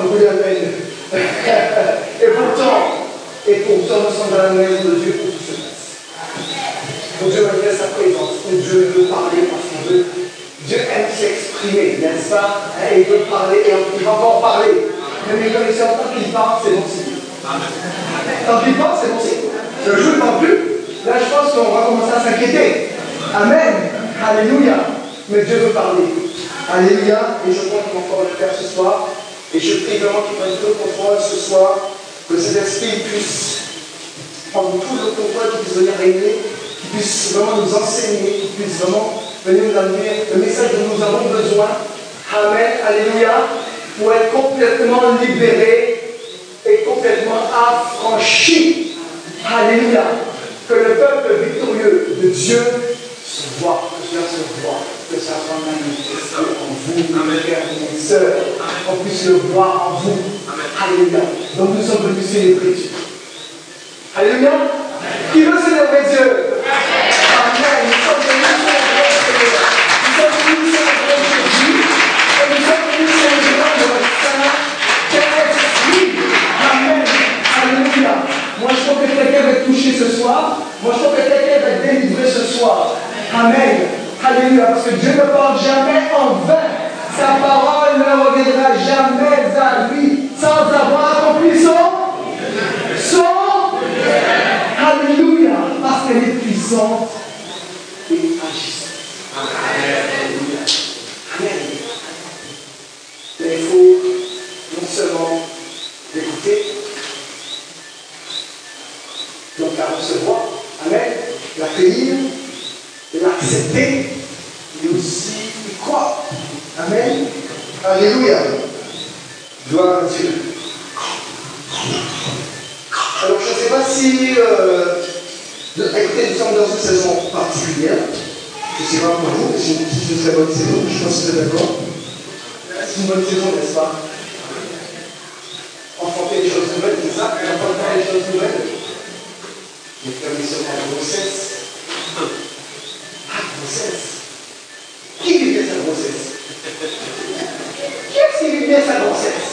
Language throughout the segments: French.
beaucoup d'appels. Et pourtant, nous sommes dans la maison de Dieu pour tout se passe. Donc Dieu manifeste sa présence. Et Dieu veut parler parce qu'il veut. Dieu aime s'exprimer, n'est-ce pas? Et il veut parler et il va encore parler. Mais mes connaisseurs, tant qu'il parle, c'est bon signe. Tant qu'il parle, c'est bon signe. Le jour ne parle plus. Là, je pense qu'on va commencer à s'inquiéter. Amen. Alléluia. Mais Dieu veut parler. Alléluia. Et je crois qu'il va encore le faire ce soir. Et je prie vraiment qu'il prenne tout le contrôle ce soir. Que cet esprit puisse prendre tout le contrôle, qu'il puisse venir régler, qu'il puisse vraiment nous enseigner, qu'il puisse vraiment venir nous amener le message dont nous avons besoin. Amen. Alléluia. Pour être complètement libéré et complètement affranchi. Alléluia. Que le peuple victorieux de Dieu se voit, que cela se voit, que ça soit manifesté en vous, mes frères et mes sœurs, qu'on puisse le voir en vous. Alléluia. Donc nous sommes venus célébrer Dieu. Alléluia. Qui veut célébrer Dieu? Amen. Nous sommes venus célébrer Dieu. Nous sommes venus célébrer Jésus. Et nous sommes venus célébrer notre Saint-Esprit. Amen. Alléluia. Moi, je crois que quelqu'un va être touché ce soir. Moi, je crois que quelqu'un va être délivré ce soir. Amen. Alléluia. Parce que Dieu ne parle jamais en vain. Sa parole ne reviendra jamais à lui sans avoir accompli son. Alléluia. Parce qu'elle est puissante et agissante. Alléluia. Amen. Mais il faut non seulement l'écouter, donc la recevoir, amen, l'accueillir, l'accepter, mais aussi y croire. Amen. Alléluia. Gloire à Dieu. Alors je ne sais pas si écoutez, nous sommes dans une saison particulière. Je ne sais pas pour vous, mais c'est une très bonne saison, je pense que vous êtes d'accord. C'est une bonne saison, n'est-ce pas? Enfanter des choses nouvelles, c'est ça? Enfanter des choses nouvelles. Les permissions à grossesse. Ah, grossesse. Qui vit bien sa grossesse? Qui est-ce qui vit bien sa grossesse?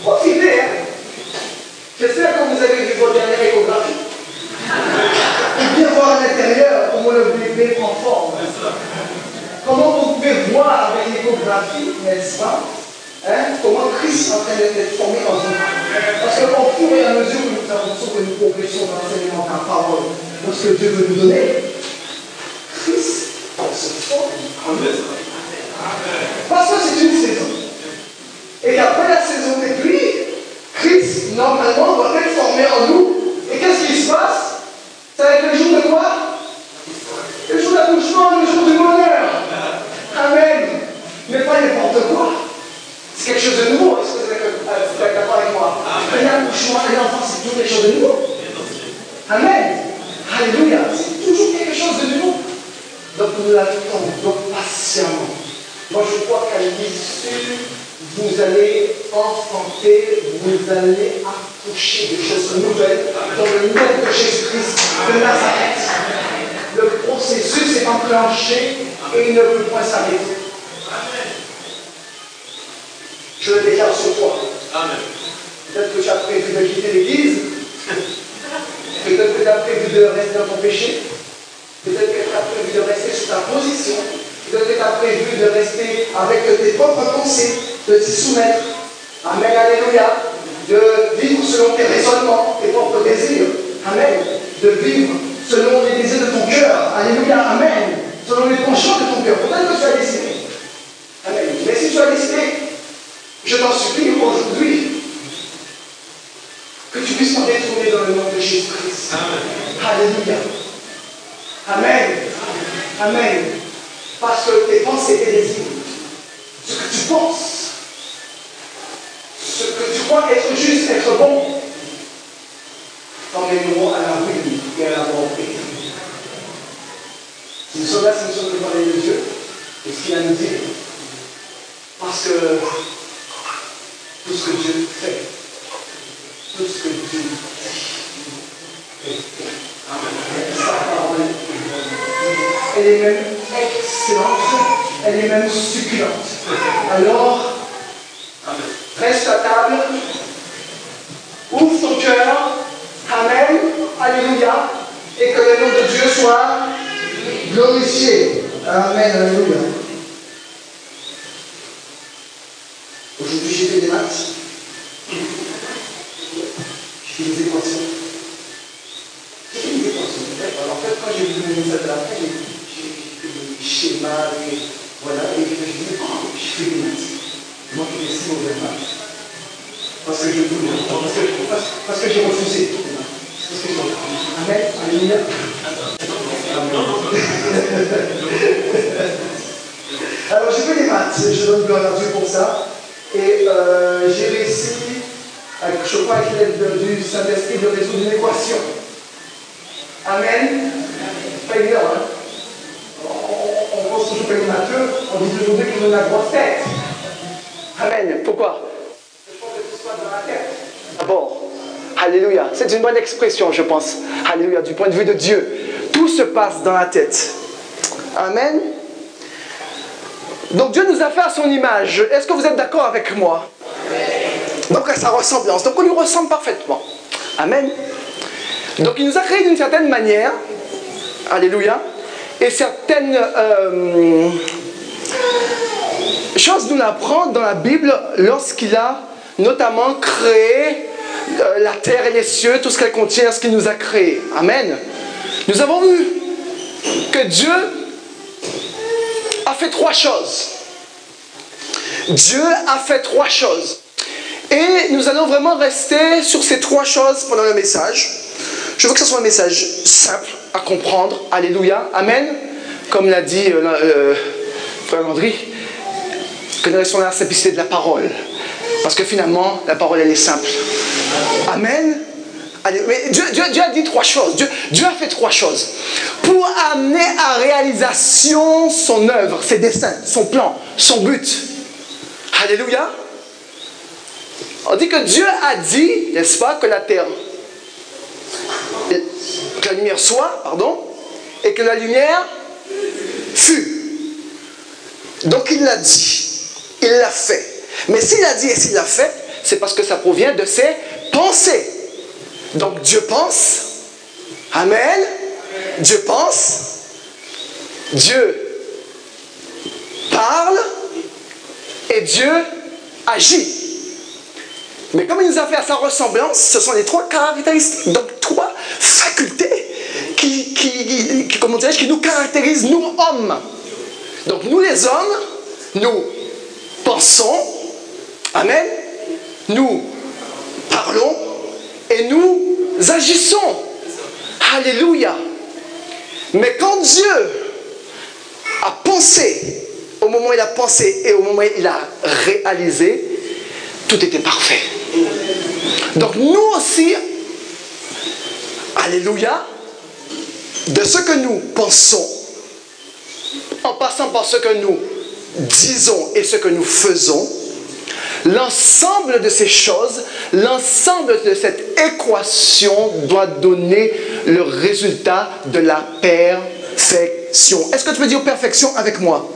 Profitez, hein? J'espère que vous avez vu votre dernière échographie. Pour bien voir à l'intérieur comment le bébé prend forme. Comment vous pouvez voir avec l'échographie, n'est-ce pas? Hein? Comment Christ est en train d'être formé en vous. Parce qu'au fur et à mesure que nous avançons, que nous progressons dans l'enseignement de la parole, dans ce que Dieu veut nous donner, Christ se forme en nous. Parce que c'est une saison. Et qu'après la saison des pluies, Christ, normalement, doit être formé en nous. Et qu'est-ce qui se passe? Ça va être le jour de quoi? Le jour d'accouchement, le jour du bonheur. Amen. Mais pas n'importe quoi. C'est quelque chose de nouveau. Est-ce que vous êtes d'accord avec moi? Un accouchement, un enfant, c'est toujours quelque chose de nouveau. Amen. Alléluia. C'est toujours quelque chose de nouveau. Donc nous l'attendons patiemment. Moi je crois qu'à l'issue, vous allez enfanter, vous allez accoucher des choses nouvelles dans le nom de Jésus-Christ de Nazareth. Le processus est enclenché et il ne peut point s'arrêter. Je le déclare sur toi. Peut-être que tu as prévu de quitter l'église. Peut-être que tu as prévu de rester dans ton péché. Peut-être que tu as prévu de rester sur ta position. Peut-être que tu as prévu de rester avec tes propres pensées, de t'y soumettre. Amen, alléluia. De vivre selon tes raisonnements, tes propres désirs. Amen. De vivre selon les désirs de ton cœur. Alléluia, amen. Selon les penchants de ton cœur. Peut-être que tu as décidé. Amen. Mais si tu as décidé, je t'en supplie aujourd'hui que tu puisses t'en détourner dans le nom de Jésus-Christ. Alléluia. Amen. Amen. Parce que tes pensées et tes désirs, ce que tu penses, ce que tu crois être juste, être bon, t'emmèneront à la ruine et à la mort. Nous sommes là, nous sommes devant les Dieu, et ce qu'il a à nous dire. Parce que tout ce que Dieu fait, tout ce que Dieu dit, sa parole, elle est même excellente, elle est même succulente. Alors, sa table, ouvre ton cœur, amen, alléluia, et que le nom de Dieu soit glorifié. Amen, alléluia. Aujourd'hui, j'ai fait des maths. J'ai fait des équations. J'ai fait des équations. Alors, en fait, quand j'ai vu le message de la fin, j'ai fait des schémas, et voilà, et je me suis dit, oh, j'ai fait des maths. Moi qui fais si mauvais maths. Parce que je voulais, parce que j'ai refusé. Parce que amen, alléluia. Alors, j'ai fait des maths, je donne gloire à Dieu pour ça. Et j'ai réussi, je crois avec l'aide du Saint-Esprit, de résoudre une équation. Amen. Pas évident, hein? On pense toujours que les matheux, on dit aujourd'hui qu'ils ont la grosse tête. Amen. Pourquoi? Je pense que tout soit dans la tête. D'abord, alléluia. C'est une bonne expression, je pense. Alléluia, du point de vue de Dieu. Tout se passe dans la tête. Amen. Donc Dieu nous a fait à son image. Est-ce que vous êtes d'accord avec moi? Donc à sa ressemblance. Donc on lui ressemble parfaitement. Amen. Donc il nous a créé d'une certaine manière. Alléluia. Et certaines choses nous l'apprend dans la Bible lorsqu'il a notamment créé la terre et les cieux, tout ce qu'elle contient, ce qu'il nous a créé. Amen. Nous avons vu que Dieu a fait trois choses. Dieu a fait trois choses. Et nous allons vraiment rester sur ces trois choses pendant le message. Je veux que ce soit un message simple à comprendre. Alléluia. Amen. Comme l'a dit Frère Landry, que nous restons dans la simplicité de la parole. Parce que finalement, la parole, elle est simple. Amen. Mais Dieu a dit trois choses. Dieu a fait trois choses. Pour amener à réalisation son œuvre, ses desseins, son plan, son but. Alléluia. On dit que Dieu a dit, n'est-ce pas, que la terre, que la lumière soit, pardon, et que la lumière fut. Donc il l'a dit, il l'a fait. Mais s'il a dit et s'il l'a fait, c'est parce que ça provient de ses pensées. Donc Dieu pense, amen, Dieu pense, Dieu parle et Dieu agit. Mais comme il nous a fait à sa ressemblance, ce sont les trois caractéristiques, donc trois facultés qui nous caractérisent, nous hommes. Donc nous les hommes, nous pensons, amen, nous parlons et nous agissons. Alléluia. Mais quand Dieu a pensé, au moment où il a pensé et au moment où il a réalisé, tout était parfait. Donc nous aussi, alléluia, de ce que nous pensons, en passant par ce que nous disons et ce que nous faisons, l'ensemble de ces choses, l'ensemble de cette équation doit donner le résultat de la perfection. Est-ce que tu peux dire perfection avec moi?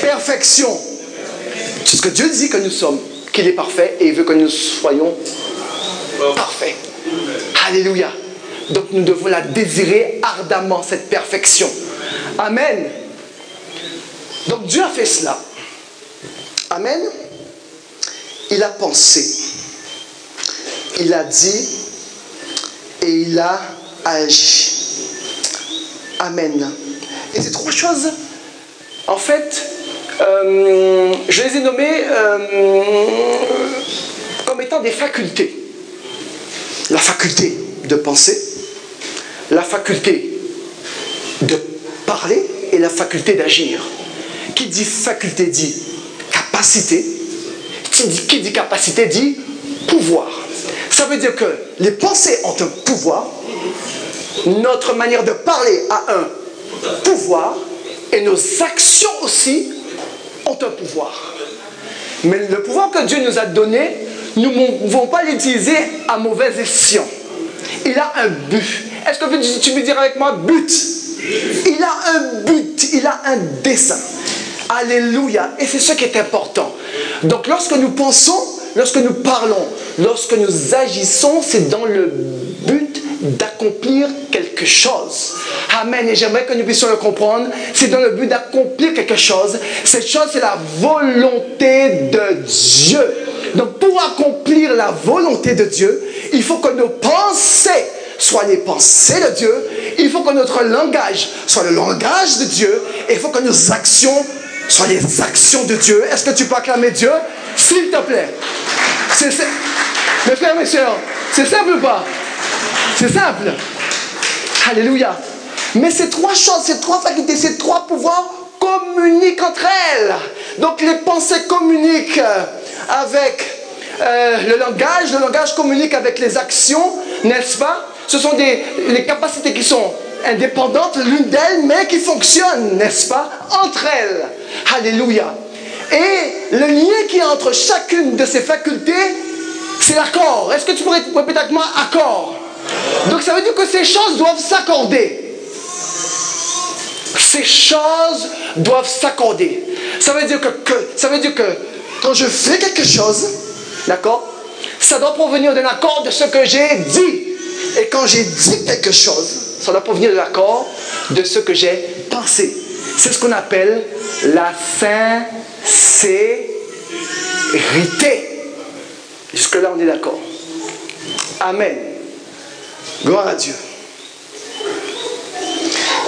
Perfection. C'est ce que Dieu dit que nous sommes, qu'il est parfait et il veut que nous soyons parfaits. Alléluia. Donc nous devons la désirer ardemment, cette perfection. Amen. Donc Dieu a fait cela. Amen. Il a pensé, il a dit et il a agi. Amen. Et ces trois choses, en fait, je les ai nommées comme étant des facultés. La faculté de penser, la faculté de parler et la faculté d'agir. Qui dit faculté dit capacité. Qui dit capacité dit pouvoir. Ça veut dire que les pensées ont un pouvoir, notre manière de parler a un pouvoir, et nos actions aussi ont un pouvoir. Mais le pouvoir que Dieu nous a donné, nous ne pouvons pas l'utiliser à mauvais escient. Il a un but. Est-ce que tu veux dire avec moi but? Il a un but, il a un dessein. Alléluia. Et c'est ce qui est important. Donc lorsque nous pensons, lorsque nous parlons, lorsque nous agissons, c'est dans le but d'accomplir quelque chose. Amen. Et j'aimerais que nous puissions le comprendre. C'est dans le but d'accomplir quelque chose. Cette chose, c'est la volonté de Dieu. Donc, pour accomplir la volonté de Dieu, il faut que nos pensées soient les pensées de Dieu. Il faut que notre langage soit le langage de Dieu. Et il faut que nos actions soient les actions de Dieu. Est-ce que tu peux acclamer Dieu? S'il te plaît. Mes frères, mes sœurs, c'est simple ou pas? C'est simple. Alléluia. Mais ces trois choses, ces trois facultés, ces trois pouvoirs communiquent entre elles. Donc les pensées communiquent avec le langage communique avec les actions, n'est-ce pas? Ce sont les capacités qui sont indépendantes l'une d'elles, mais qui fonctionnent, n'est-ce pas? Entre elles. Alléluia. Et le lien qui est entre chacune de ces facultés, c'est l'accord. Est-ce que tu pourrais répéter avec moi accord? Donc ça veut dire que ces choses doivent s'accorder. Ces choses doivent s'accorder. Ça veut dire que quand je fais quelque chose, d'accord, ça doit provenir d'un accord de ce que j'ai dit. Et quand j'ai dit quelque chose, ça doit provenir de l'accord de ce que j'ai pensé. C'est ce qu'on appelle la sincérité. Jusque-là, on est d'accord. Amen. Gloire à Dieu.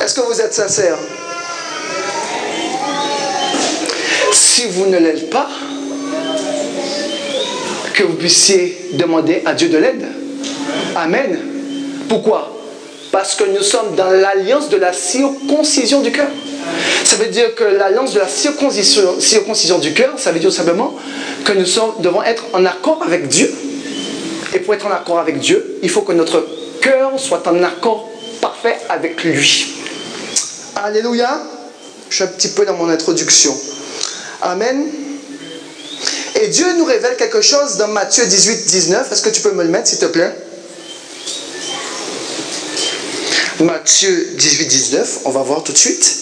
Est-ce que vous êtes sincère? Si vous ne l'êtes pas, que vous puissiez demander à Dieu de l'aide. Amen. Pourquoi? Parce que nous sommes dans l'alliance de la circoncision du cœur. Ça veut dire que l'alliance de la circoncision du cœur, ça veut dire simplement que nous devons être en accord avec Dieu. Et pour être en accord avec Dieu, il faut que notre cœur soit en accord parfait avec lui. Alléluia. Je suis un petit peu dans mon introduction. Amen. Et Dieu nous révèle quelque chose dans Matthieu 18, 19. Est-ce que tu peux me le mettre, s'il te plaît? Matthieu 18, 19. On va voir tout de suite.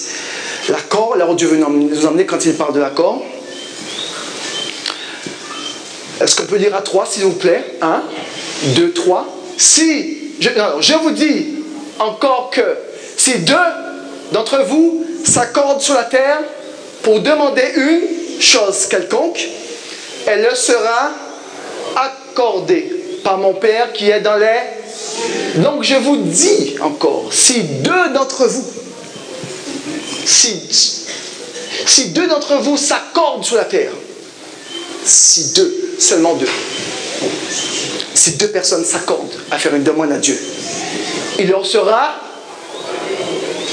L'accord, là où Dieu veut nous emmener quand il parle de l'accord. Est-ce qu'on peut lire à 3, s'il vous plaît? 1, 2, 3. Je vous dis encore que si 2 d'entre vous s'accordent sur la terre pour demander une chose quelconque, elle leur sera accordée par mon Père qui est dans les... Donc je vous dis encore, si 2 d'entre vous, si 2 d'entre vous s'accordent sur la terre, si 2, seulement 2, si 2 personnes s'accordent à faire une demande à Dieu, il leur sera...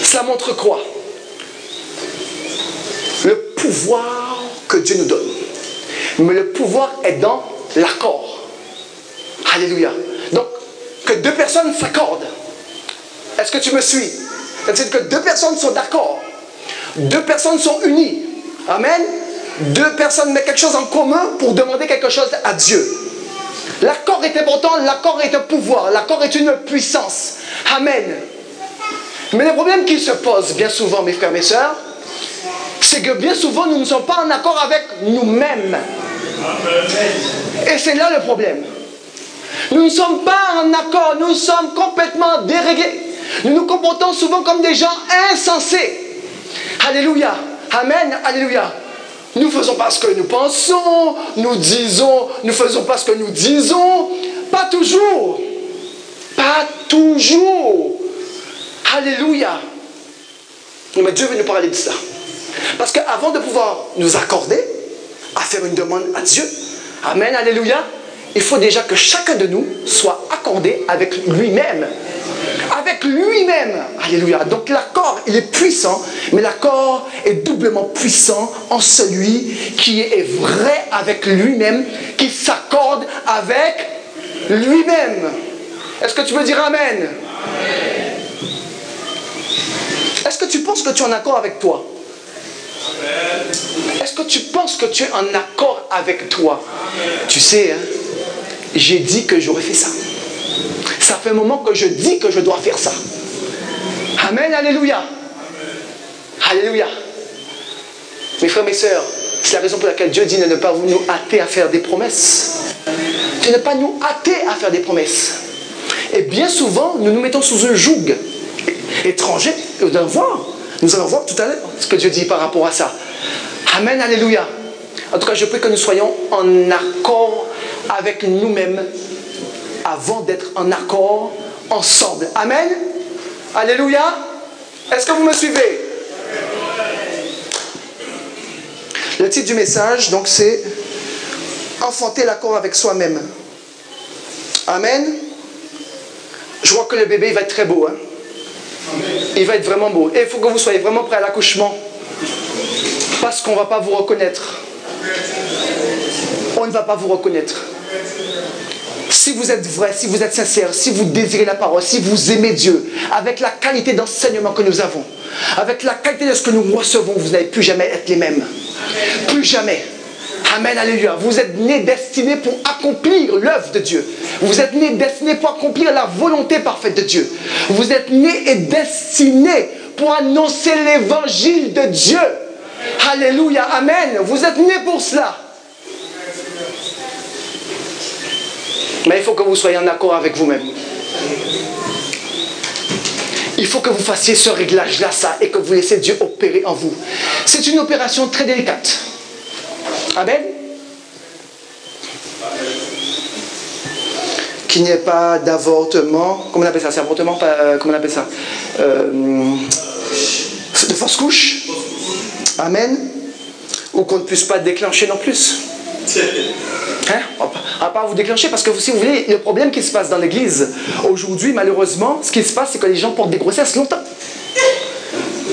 Ça montre quoi? Le pouvoir que Dieu nous donne. Mais le pouvoir est dans l'accord. Alléluia. Donc, que 2 personnes s'accordent. Est-ce que tu me suis? C'est-à-dire que 2 personnes sont d'accord. 2 personnes sont unies. Amen. 2 personnes mettent quelque chose en commun pour demander quelque chose à Dieu. L'accord est important, l'accord est un pouvoir, l'accord est une puissance. Amen. Mais le problème qui se pose bien souvent, mes frères, mes sœurs, c'est que bien souvent, nous ne sommes pas en accord avec nous-mêmes. Et c'est là le problème. Nous ne sommes pas en accord, nous sommes complètement déréglés. Nous nous comportons souvent comme des gens insensés. Alléluia. Amen. Alléluia. Nous ne faisons pas ce que nous pensons, nous faisons pas ce que nous disons. Pas toujours. Pas toujours. Alléluia. Mais Dieu veut nous parler de ça. Parce qu'avant de pouvoir nous accorder à faire une demande à Dieu, amen, alléluia, il faut déjà que chacun de nous soit accordé avec lui-même. Avec lui-même. Alléluia. Donc l'accord, il est puissant, mais l'accord est doublement puissant en celui qui est vrai avec lui-même, qui s'accorde avec lui-même. Est-ce que tu peux dire amen? Amen. Est-ce que tu penses que tu es en accord avec toi? Est-ce que tu penses que tu es en accord avec toi? Tu sais, hein, j'ai dit que j'aurais fait ça. Ça fait un moment que je dis que je dois faire ça. Amen, alléluia. Alléluia. Mes frères, mes sœurs, C'est la raison pour laquelle Dieu dit de ne pas nous hâter à faire des promesses. De ne pas nous hâter à faire des promesses. Et bien souvent, nous nous mettons sous un joug étranger. Nous allons voir tout à l'heure ce que Dieu dit par rapport à ça. Amen, alléluia. En tout cas, je prie que nous soyons en accord avec nous-mêmes avant d'être en accord ensemble. Amen. Alléluia. Est-ce que vous me suivez? Le titre du message, donc, c'est enfanter l'accord avec soi-même. Amen. Je vois que le bébé il va être très beau. Hein? Il va être vraiment beau. Et il faut que vous soyez vraiment prêts à l'accouchement. Parce qu'on ne va pas vous reconnaître. On ne va pas vous reconnaître. Si vous êtes vrai, si vous êtes sincère, si vous désirez la parole, si vous aimez Dieu, avec la qualité d'enseignement que nous avons, avec la qualité de ce que nous recevons, vous n'allez plus jamais être les mêmes. Plus jamais. Amen, alléluia. Vous êtes nés destinés pour accomplir l'œuvre de Dieu. Vous êtes nés destinés pour accomplir la volonté parfaite de Dieu. Vous êtes nés et destinés pour annoncer l'évangile de Dieu. Alléluia, amen. Vous êtes nés pour cela. Mais il faut que vous soyez en accord avec vous-même. Il faut que vous fassiez ce réglage-là, ça, et que vous laissiez Dieu opérer en vous. C'est une opération très délicate. Amen. Qu'il n'y ait pas d'avortement. Comment on appelle ça? C'est avortement? Comment on appelle ça? De fausse couche. Amen. Ou qu'on ne puisse pas déclencher non plus. Hein? On va pas vous déclencher parce que si vous voulez, le problème qui se passe dans l'église aujourd'hui, malheureusement, ce qui se passe, c'est que les gens portent des grossesses longtemps.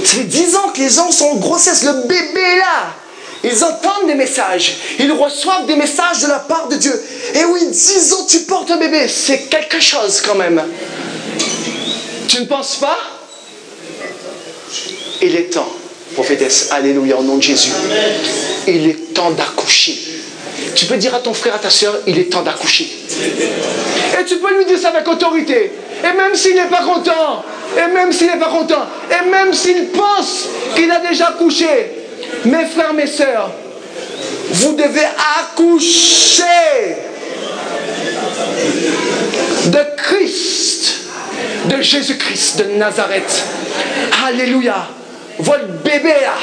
Ça fait 10 ans que les gens sont en grossesse. Le bébé est là. Ils entendent des messages. Ils reçoivent des messages de la part de Dieu. Et oui, 10 ans tu portes un bébé. C'est quelque chose quand même. Tu ne penses pas? Il est temps, prophétesse, alléluia, au nom de Jésus. Il est temps d'accoucher. Tu peux dire à ton frère, à ta soeur, il est temps d'accoucher. Et tu peux lui dire ça avec autorité. Et même s'il n'est pas content, et même s'il n'est pas content, et même s'il pense qu'il a déjà accouché, mes frères, mes sœurs, vous devez accoucher de Christ, de Jésus-Christ de Nazareth. Alléluia. Votre bébé là,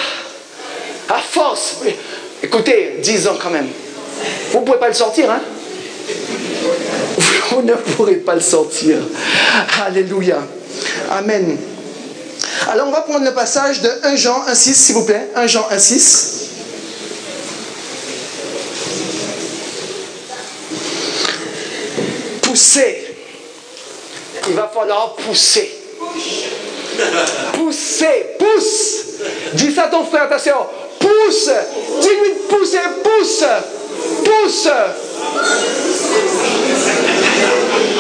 à force, écoutez, 10 ans quand même. Vous ne pouvez pas le sortir, hein? Vous ne pourrez pas le sortir. Alléluia. Amen. Alors on va prendre le passage de 1 Jean 1,6, s'il vous plaît. 1 Jean 1,6. Poussez. Il va falloir pousser. Pousser, pousse. Dis ça à ton frère, à ta soeur. Pousse. Dis-lui de pousser, pousse. Pousse.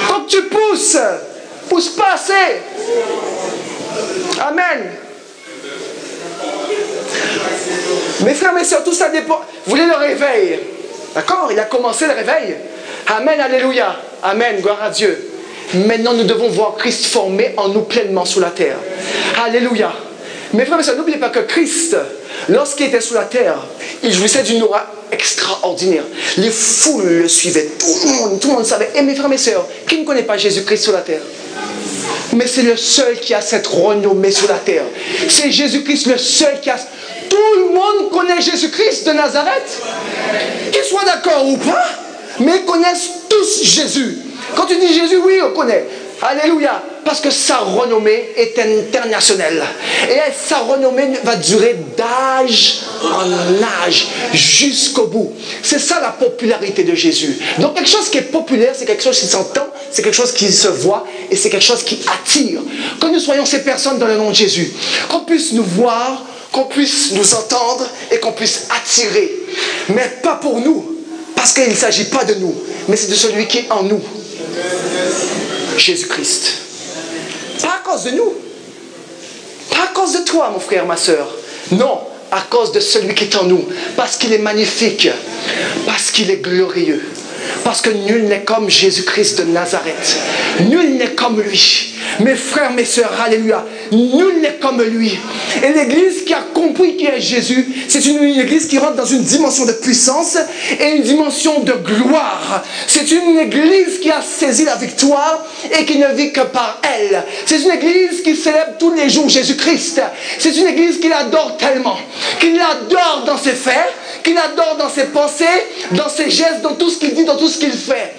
Quand tu pousses, pousse pas assez. Amen. Mes frères, mes soeurs, tout ça dépend. Vous voulez le réveil? D'accord? Il a commencé le réveil. Amen, alléluia. Amen, gloire à Dieu. Maintenant, nous devons voir Christ formé en nous pleinement sous la terre. Alléluia. Mes frères, mes soeurs, n'oubliez pas que Christ, lorsqu'il était sous la terre, il jouissait d'une aura extraordinaire. Les foules le suivaient. Tout le monde savait. Et mes frères, mes soeurs, qui ne connaît pas Jésus-Christ sur la terre? Mais c'est le seul qui a cette renommée sur la terre. C'est Jésus-Christ le seul qui a... Tout le monde connaît Jésus-Christ de Nazareth. Qu'ils soient d'accord ou pas, mais ils connaissent tous Jésus. Quand tu dis Jésus, oui, on connaît. Alléluia. Parce que sa renommée est internationale. Et sa renommée va durer d'âge en âge, jusqu'au bout. C'est ça la popularité de Jésus. Donc quelque chose qui est populaire, c'est quelque chose qui s'entend, c'est quelque chose qui se voit, et c'est quelque chose qui attire. Que nous soyons ces personnes dans le nom de Jésus. Qu'on puisse nous voir, qu'on puisse nous entendre, et qu'on puisse attirer. Mais pas pour nous, parce qu'il ne s'agit pas de nous, mais c'est de celui qui est en nous. Jésus-Christ. Pas à cause de nous. Pas à cause de toi, mon frère, ma soeur. Non, à cause de celui qui est en nous. Parce qu'il est magnifique. Parce qu'il est glorieux. Parce que nul n'est comme Jésus-Christ de Nazareth. Nul n'est comme lui. Mes frères, mes soeurs, alléluia. nul n'est comme lui. Et l'église qui a compris qui est Jésus, c'est une église qui rentre dans une dimension de puissance et une dimension de gloire. C'est une église qui a saisi la victoire et qui ne vit que par elle. C'est une église qui célèbre tous les jours Jésus-Christ. C'est une église qui l'adore tellement, qui l'adore dans ses faits, qui l'adore dans ses pensées, dans ses gestes, dans tout ce qu'il dit, dans tout ce qu'il fait.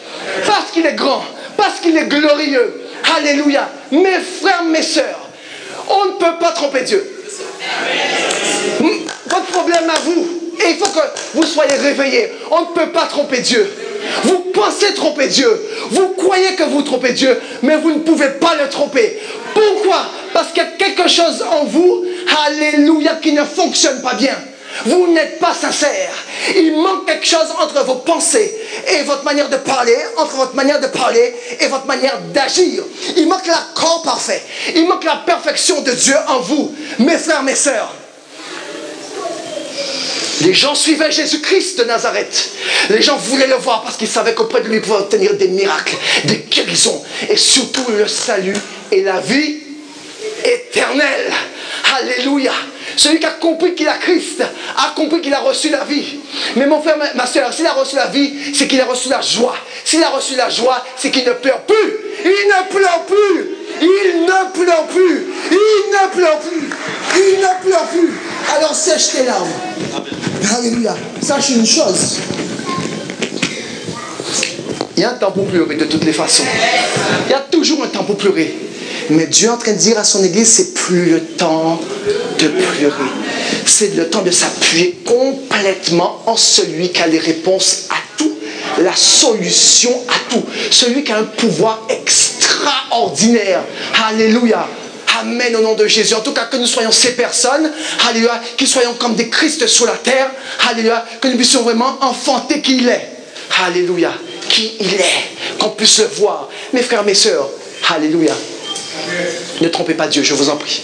Parce qu'il est grand, parce qu'il est glorieux. Alléluia. Mes frères, mes sœurs, on ne peut pas tromper Dieu. Votre problème à vous, et il faut que vous soyez réveillés, on ne peut pas tromper Dieu. Vous pensez tromper Dieu, vous croyez que vous trompez Dieu, mais vous ne pouvez pas le tromper. Pourquoi? Parce qu'il y a quelque chose en vous, alléluia, qui ne fonctionne pas bien. Vous n'êtes pas sincère. Il manque quelque chose entre vos pensées et votre manière de parler, entre votre manière de parler et votre manière d'agir. Il manque l'accord parfait. Il manque la perfection de Dieu en vous. Mes frères, mes sœurs, les gens suivaient Jésus-Christ de Nazareth. Les gens voulaient le voir parce qu'ils savaient qu'auprès de lui, ils pouvaient obtenir des miracles, des guérisons et surtout le salut et la vie éternelle. Alléluia. Celui qui a compris qu'il a Christ a compris qu'il a reçu la vie. Mais mon frère, ma soeur, s'il a reçu la vie, c'est qu'il a reçu la joie. S'il a reçu la joie, c'est qu'il ne pleure plus. Il ne pleure plus. Il ne pleure plus. Il ne pleure plus. Il ne pleure plus. Alors sèche tes larmes. Alléluia. Sache une chose. Il y a un temps pour pleurer de toutes les façons. Il y a toujours un temps pour pleurer. Mais Dieu est en train de dire à son église, c'est plus le temps de pleurer. C'est le temps de s'appuyer complètement en celui qui a les réponses à tout, la solution à tout. Celui qui a un pouvoir extraordinaire. Alléluia. Amen au nom de Jésus. En tout cas, que nous soyons ces personnes, alléluia, qui soyons comme des Christ sur la terre, alléluia, que nous puissions vraiment enfanter qui il est. Alléluia. Qui il est. Qu'on puisse le voir. Mes frères, mes sœurs, alléluia. Ne trompez pas Dieu, je vous en prie.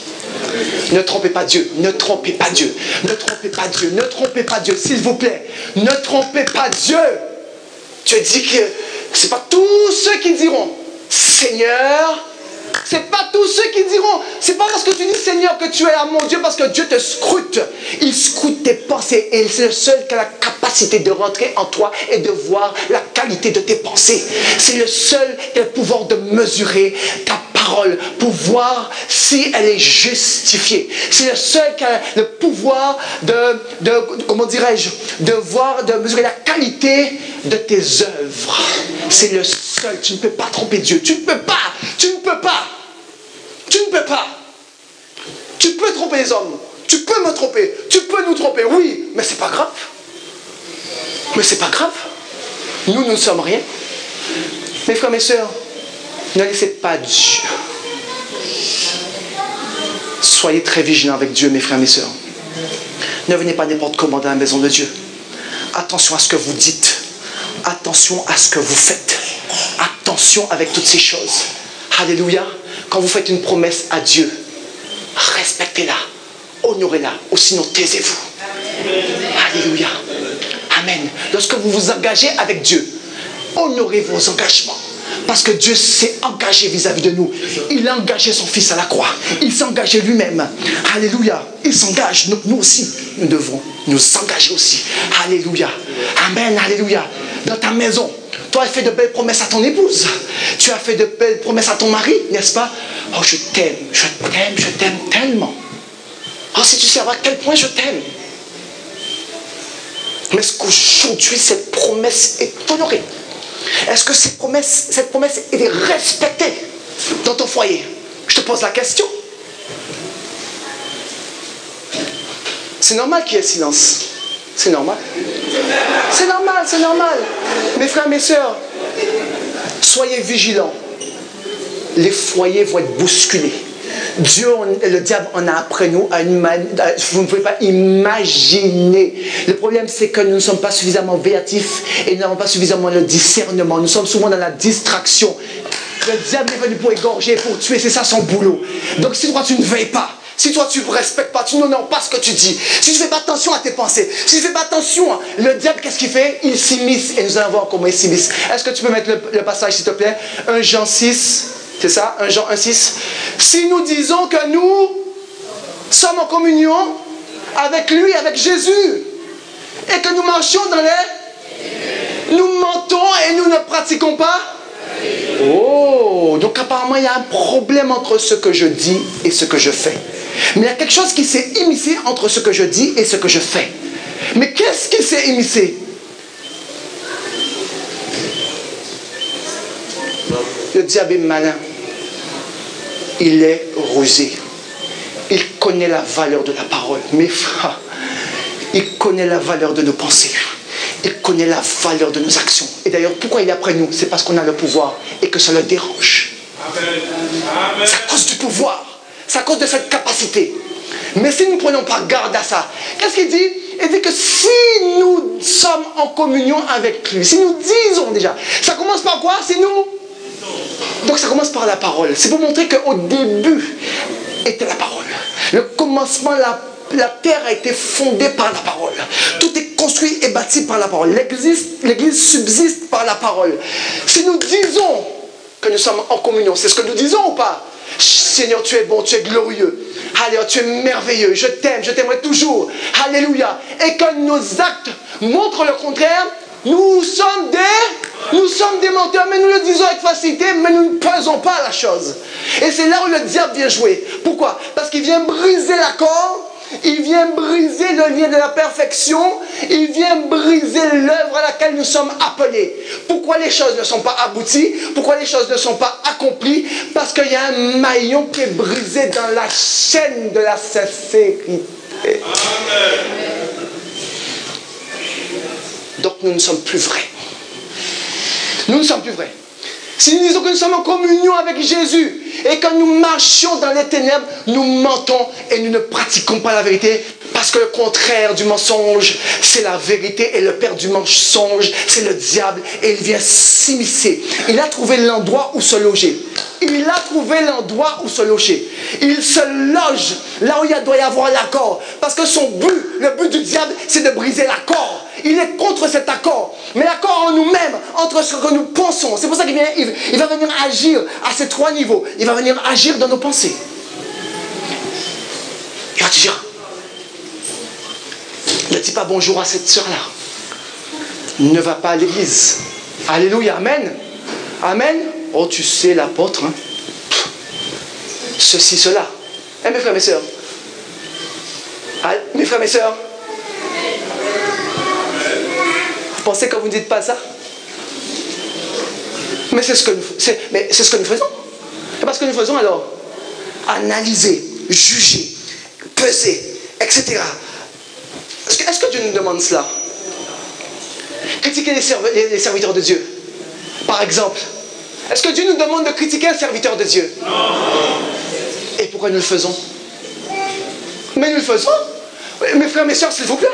Ne trompez pas Dieu, ne trompez pas Dieu, ne trompez pas Dieu, ne trompez pas Dieu, s'il vous plaît. Ne trompez pas Dieu. Dieu dit que ce n'est pas tous ceux qui diront Seigneur. C'est pas tous ceux qui diront. C'est pas parce que tu dis Seigneur que tu es à mon Dieu, parce que Dieu te scrute. Il scrute tes pensées et c'est le seul qui a la capacité de rentrer en toi et de voir la qualité de tes pensées. C'est le seul qui a le pouvoir de mesurer ta parole pour voir si elle est justifiée. C'est le seul qui a le pouvoir comment dirais-je, de voir, de mesurer la qualité de tes œuvres. C'est le seul. Tu ne peux pas tromper Dieu. Tu ne peux pas. Tu ne peux pas. Tu ne peux pas. Tu peux tromper les hommes. Tu peux me tromper. Tu peux nous tromper. Oui, mais c'est pas grave. Mais c'est pas grave. Nous ne sommes rien. Mes frères, mes sœurs, ne laissez pas Dieu. Soyez très vigilants avec Dieu, mes frères, mes sœurs. Ne venez pas n'importe comment dans la maison de Dieu. Attention à ce que vous dites. Attention à ce que vous faites. Attention avec toutes ces choses. Alléluia. Quand vous faites une promesse à Dieu, respectez-la, honorez-la, ou sinon taisez-vous. Alléluia. Amen. Lorsque vous vous engagez avec Dieu, honorez vos engagements. Parce que Dieu s'est engagé vis-à-vis de nous. Il a engagé son Fils à la croix. Il s'est engagé lui-même. Alléluia. Il s'engage. Donc nous aussi, nous devons nous engager aussi. Alléluia. Amen. Alléluia. Dans ta maison, toi, tu as fait de belles promesses à ton épouse. Tu as fait de belles promesses à ton mari, n'est-ce pas? Oh, je t'aime tellement. Oh, si tu savais à quel point je t'aime. Mais est-ce qu'aujourd'hui, cette promesse est honorée? Est-ce que cette promesse est respectée dans ton foyer? Je te pose la question. C'est normal qu'il y ait silence. C'est normal. C'est normal, c'est normal. Mes frères, mes sœurs, soyez vigilants. Les foyers vont être bousculés. Dieu, le diable en a après nous à une vous ne pouvez pas imaginer. Le problème, c'est que nous ne sommes pas suffisamment véatifs et nous n'avons pas suffisamment le discernement. Nous sommes souvent dans la distraction. Le diable est venu pour égorger, pour tuer, c'est ça son boulot. Donc si toi tu ne veilles pas, si toi tu ne respectes pas, tu n'honores pas ce que tu dis, si tu ne fais pas attention à tes pensées, si tu ne fais pas attention, le diable, qu'est-ce qu'il fait? Il s'immisce et nous allons voir comment il s'immisce. Est-ce que tu peux mettre le passage, s'il te plaît? 1 Jean 6, C'est ça, 1 Jean 1,6. Si nous disons que nous sommes en communion avec lui, avec Jésus, et que nous marchions dans les... Nous mentons et nous ne pratiquons pas. Oh, donc apparemment il y a un problème entre ce que je dis et ce que je fais. Mais il y a quelque chose qui s'est immiscé entre ce que je dis et ce que je fais. Mais qu'est-ce qui s'est immiscé? Le diable est malin. Il est rusé. Il connaît la valeur de la parole. Mes frères, il connaît la valeur de nos pensées. Il connaît la valeur de nos actions. Et d'ailleurs, pourquoi il est après nous? C'est parce qu'on a le pouvoir et que ça le dérange. C'est à cause du pouvoir. C'est à cause de cette capacité. Mais si nous ne prenons pas garde à ça, qu'est-ce qu'il dit? Il dit que si nous sommes en communion avec lui, si nous disons déjà, ça commence par quoi? C'est nous. Donc ça commence par la parole. C'est pour montrer qu'au début était la parole. Le commencement, la terre a été fondée par la parole. Tout est construit et bâti par la parole. L'église subsiste par la parole. Si nous disons que nous sommes en communion, c'est ce que nous disons ou pas? Seigneur, tu es bon, tu es glorieux. Alléluia, tu es merveilleux. Je t'aime, je t'aimerai toujours. Alléluia. Et que nos actes montrent le contraire. Nous sommes des menteurs, mais nous le disons avec facilité, mais nous ne pesons pas la chose. Et c'est là où le diable vient jouer. Pourquoi? Parce qu'il vient briser l'accord. Il vient briser le lien de la perfection. Il vient briser l'œuvre à laquelle nous sommes appelés. Pourquoi les choses ne sont pas abouties? Pourquoi les choses ne sont pas accomplies? Parce qu'il y a un maillon qui est brisé dans la chaîne de la sincérité. Donc nous ne sommes plus vrais. Nous ne sommes plus vrais. Si nous disons que nous sommes en communion avec Jésus et que nous marchions dans les ténèbres, nous mentons et nous ne pratiquons pas la vérité. Parce que le contraire du mensonge, c'est la vérité. Et le père du mensonge, c'est le diable. Et il vient s'immiscer. Il a trouvé l'endroit où se loger. Il a trouvé l'endroit où se loger. Il se loge là où il doit y avoir l'accord. Parce que son but, le but du diable, c'est de briser l'accord. Il est contre cet accord. Mais l'accord en nous-mêmes, entre ce que nous pensons, c'est pour ça qu'il va venir agir à ces trois niveaux. Il va venir agir dans nos pensées. Il va te dire, ne dis pas bonjour à cette soeur-là. Ne va pas à l'église. Alléluia, amen. Amen. Oh, tu sais, l'apôtre, hein. Ceci, cela. Eh, mes frères, mes sœurs. Ah, mes frères, mes sœurs. Vous pensez que vous ne dites pas ça? Mais c'est ce que nous faisons. Et parce que nous faisons alors analyser, juger, peser, etc. Est-ce que Dieu nous demande cela? Critiquer les serviteurs de Dieu, par exemple. Est-ce que Dieu nous demande de critiquer un serviteur de Dieu? Non. Et pourquoi nous le faisons? Mais nous le faisons. Mes frères, mes sœurs, s'il vous plaît.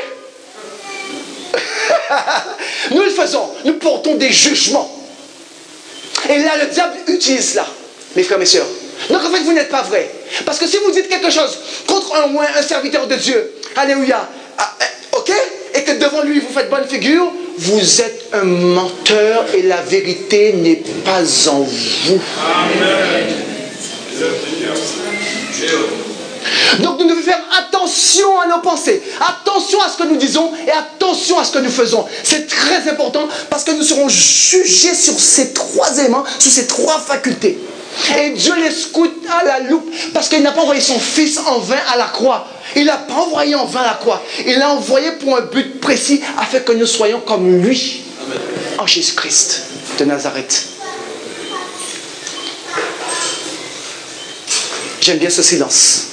Nous le faisons. Nous portons des jugements. Et là, le diable utilise cela, mes frères, mes sœurs. Donc en fait, vous n'êtes pas vrai. Parce que si vous dites quelque chose contre un serviteur de Dieu, alléluia, ok, et que devant lui, vous faites bonne figure, vous êtes un menteur et la vérité n'est pas en vous. Amen. Donc nous devons faire attention à nos pensées, attention à ce que nous disons et attention à ce que nous faisons. C'est très important parce que nous serons jugés sur ces trois éléments, sur ces trois facultés. Et Dieu les scrute à la loupe parce qu'il n'a pas envoyé son Fils en vain à la croix. Il n'a pas envoyé en vain à la croix. Il l'a envoyé pour un but précis afin que nous soyons comme lui. Amen. En Jésus-Christ de Nazareth. J'aime bien ce silence.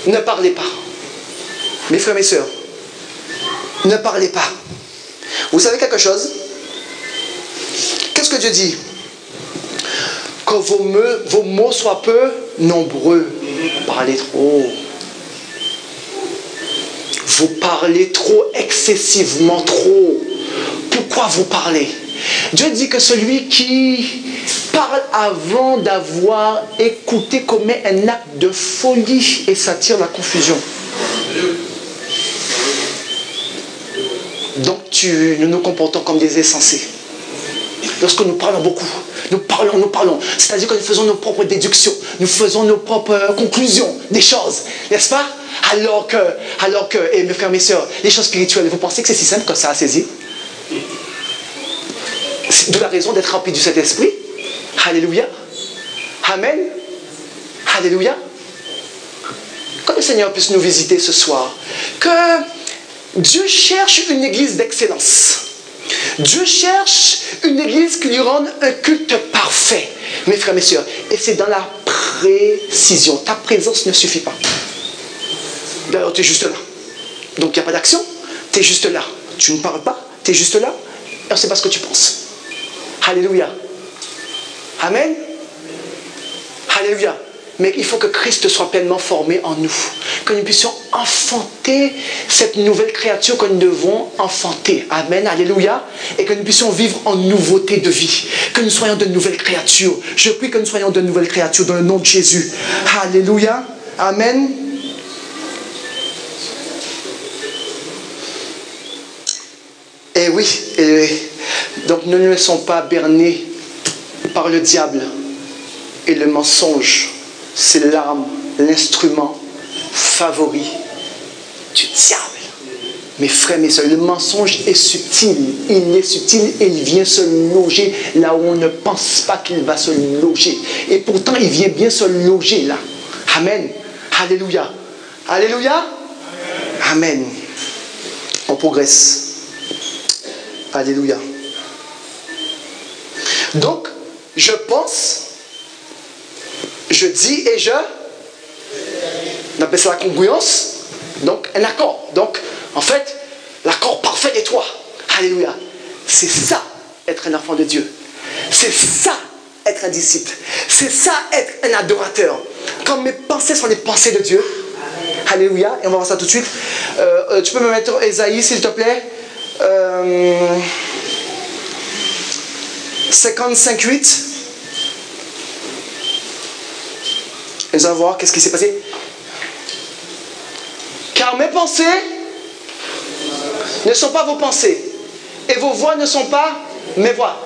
Ne parlez pas. Mes frères, mes sœurs, ne parlez pas. Vous savez quelque chose? Qu'est-ce que Dieu dit? Que vos mots soient peu nombreux. Parlez trop. Vous parlez trop, excessivement trop. Pourquoi vous parlez? Dieu dit que celui qui parle avant d'avoir écouté commet un acte de folie et s'attire la confusion. Donc nous nous comportons comme des insensés. lorsque nous parlons beaucoup. Nous parlons. C'est-à-dire que nous faisons nos propres déductions. Nous faisons nos propres conclusions des choses. N'est-ce pas? Alors que, et mes frères et mes sœurs, les choses spirituelles, vous pensez que c'est si simple que ça à saisir? C'est de la raison d'être rempli du Saint-Esprit. Alléluia. Amen. Alléluia. Que le Seigneur puisse nous visiter ce soir. Que Dieu cherche une église d'excellence. Dieu cherche une église qui lui rende un culte parfait. Mes frères et mes sœurs. Et c'est dans la précision. Ta présence ne suffit pas. D'ailleurs, tu es juste là. Donc il n'y a pas d'action. Tu es juste là. Tu ne parles pas. Tu es juste là. Et on ne sait pas ce que tu penses. Alléluia. Amen. Alléluia. Mais il faut que Christ soit pleinement formé en nous. Que nous puissions enfanter cette nouvelle créature que nous devons enfanter. Amen. Alléluia. Et que nous puissions vivre en nouveauté de vie. Que nous soyons de nouvelles créatures. Je prie que nous soyons de nouvelles créatures dans le nom de Jésus. Alléluia. Amen. Et oui. Donc nous ne nous laissons pas berner par le diable et le mensonge. C'est l'arme, l'instrument favori du diable. Mes frères, mes soeurs, le mensonge est subtil. Il est subtil et il vient se loger là où on ne pense pas qu'il va se loger. Et pourtant, il vient bien se loger là. Amen. Alléluia. Alléluia. Amen. On progresse. Alléluia. Donc, je pense, je dis et on appelle ça la congruence, donc un accord. Donc, en fait, l'accord parfait des trois. Alléluia. C'est ça, être un enfant de Dieu. C'est ça, être un disciple. C'est ça, être un adorateur. Quand mes pensées sont les pensées de Dieu. Alléluia. Et on va voir ça tout de suite. Tu peux me mettre Ésaïe, s'il te plaît. 55:8. Et nous allons voir qu'est-ce qui s'est passé. Car mes pensées ne sont pas vos pensées, et vos voix ne sont pas mes voix.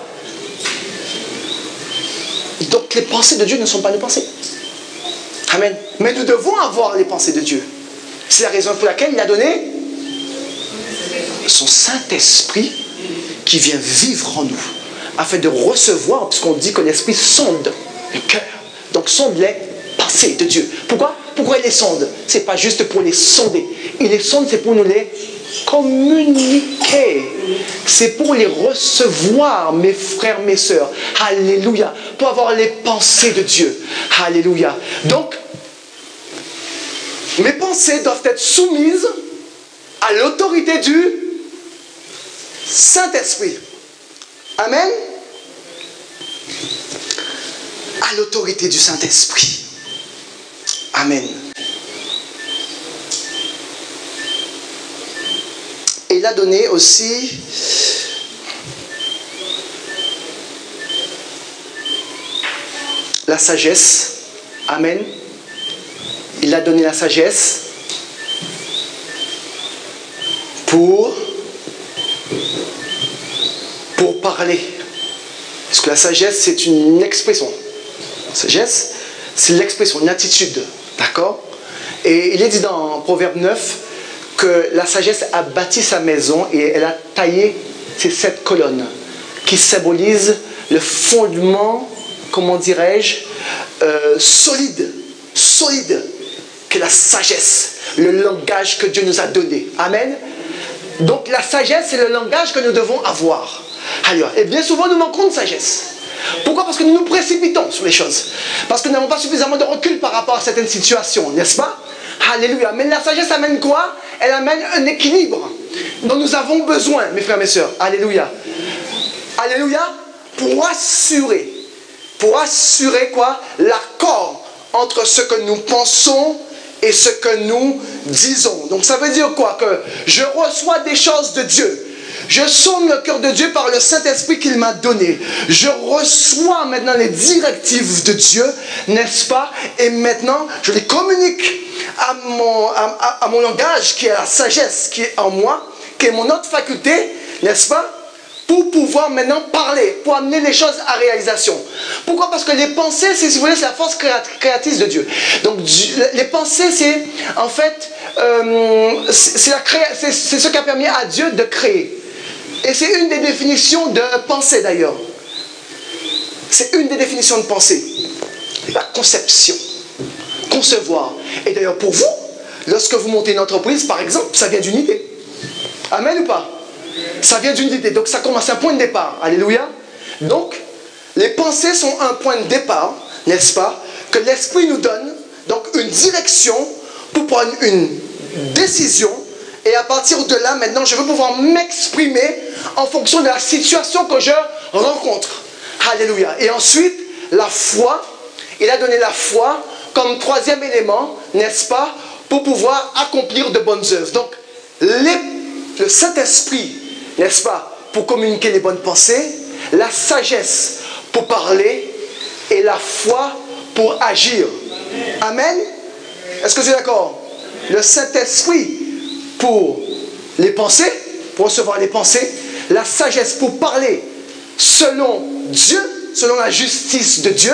Donc les pensées de Dieu ne sont pas nos pensées. Amen. Mais nous devons avoir les pensées de Dieu. C'est la raison pour laquelle il a donné son Saint-Esprit qui vient vivre en nous, afin de recevoir, puisqu'on dit que l'Esprit sonde le cœur. Donc sonde les pensées de Dieu. Pourquoi il les sonde? Ce n'est pas juste pour les sonder. Il les sonde, c'est pour nous les communiquer. C'est pour les recevoir, mes frères, mes sœurs. Alléluia. Pour avoir les pensées de Dieu. Alléluia. Donc, mes pensées doivent être soumises à l'autorité du Saint-Esprit. Amen. À l'autorité du Saint-Esprit. Amen. Et il a donné aussi la sagesse. Amen. Il a donné la sagesse pour parler. Parce que la sagesse, c'est une expression. La sagesse, c'est l'expression, une attitude. D'accord? Et il est dit dans Proverbe 9 que la sagesse a bâti sa maison et elle a taillé ses 7 colonnes qui symbolisent le fondement, comment dirais-je, solide, que la sagesse, le langage que Dieu nous a donné. Amen. Donc la sagesse, c'est le langage que nous devons avoir. Alors, et bien souvent, nous manquons de sagesse. Pourquoi? Parce que nous nous précipitons sur les choses. Parce que nous n'avons pas suffisamment de recul par rapport à certaines situations, n'est-ce pas? Alléluia. Mais la sagesse amène quoi? Elle amène un équilibre dont nous avons besoin, mes frères et mes sœurs. Alléluia. Alléluia. Pour assurer quoi? L'accord entre ce que nous pensons et ce que nous disons. Donc ça veut dire quoi? Que je reçois des choses de Dieu. Je sonde le cœur de Dieu par le Saint-Esprit qu'il m'a donné. Je reçois maintenant les directives de Dieu, n'est-ce pas? Et maintenant, je les communique à mon langage, qui est la sagesse, qui est en moi, qui est mon autre faculté, n'est-ce pas? pour pouvoir maintenant parler, pour amener les choses à réalisation. Pourquoi? Parce que les pensées, si vous voulez, c'est la force créatrice de Dieu. Donc les pensées, c'est en fait, c'est ce qui a permis à Dieu de créer. Et c'est une des définitions de pensée d'ailleurs. C'est une des définitions de pensée. La conception. Concevoir. Et d'ailleurs pour vous, lorsque vous montez une entreprise, par exemple, ça vient d'une idée. Amen ou pas? Ça vient d'une idée. Donc ça commence un point de départ. Alléluia. Donc, les pensées sont un point de départ, n'est-ce pas? Que l'Esprit nous donne, donc une direction pour prendre une décision. Et à partir de là, maintenant, je veux pouvoir m'exprimer en fonction de la situation que je rencontre. Alléluia. Et ensuite, la foi. Il a donné la foi comme troisième élément, n'est-ce pas? Pour pouvoir accomplir de bonnes œuvres. Donc, le Saint-Esprit, n'est-ce pas, pour communiquer les bonnes pensées, la sagesse pour parler et la foi pour agir. Amen. Est-ce que tu es d'accord? Le Saint-Esprit pour les pensées, pour recevoir les pensées, la sagesse pour parler selon Dieu, selon la justice de Dieu,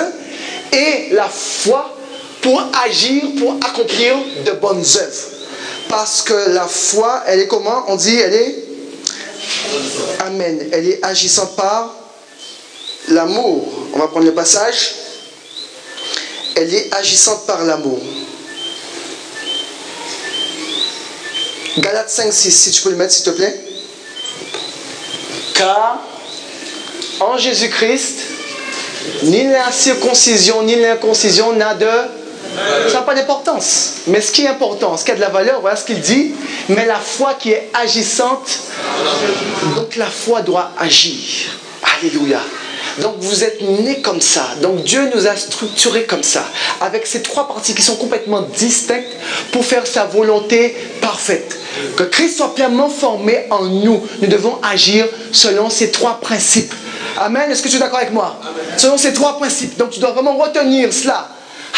et la foi pour agir, pour accomplir de bonnes œuvres. Parce que la foi, elle est comment? On dit, elle est... Amen. Elle est agissante par l'amour. On va prendre le passage. Elle est agissante par l'amour. Galates 5, 6, si tu peux le mettre, s'il te plaît. Car en Jésus-Christ, ni la circoncision, ni l'inconcision n'a de... Ça n'a pas d'importance. Mais ce qui est important, ce qui a de la valeur, voilà ce qu'il dit. Mais la foi qui est agissante, donc la foi doit agir. Alléluia. Donc vous êtes nés comme ça. Donc Dieu nous a structurés comme ça. Avec ces trois parties qui sont complètement distinctes pour faire sa volonté parfaite. Que Christ soit pleinement formé en nous. Nous devons agir selon ces trois principes. Amen. Est-ce que tu es d'accord avec moi? Amen. Selon ces trois principes. Donc tu dois vraiment retenir cela.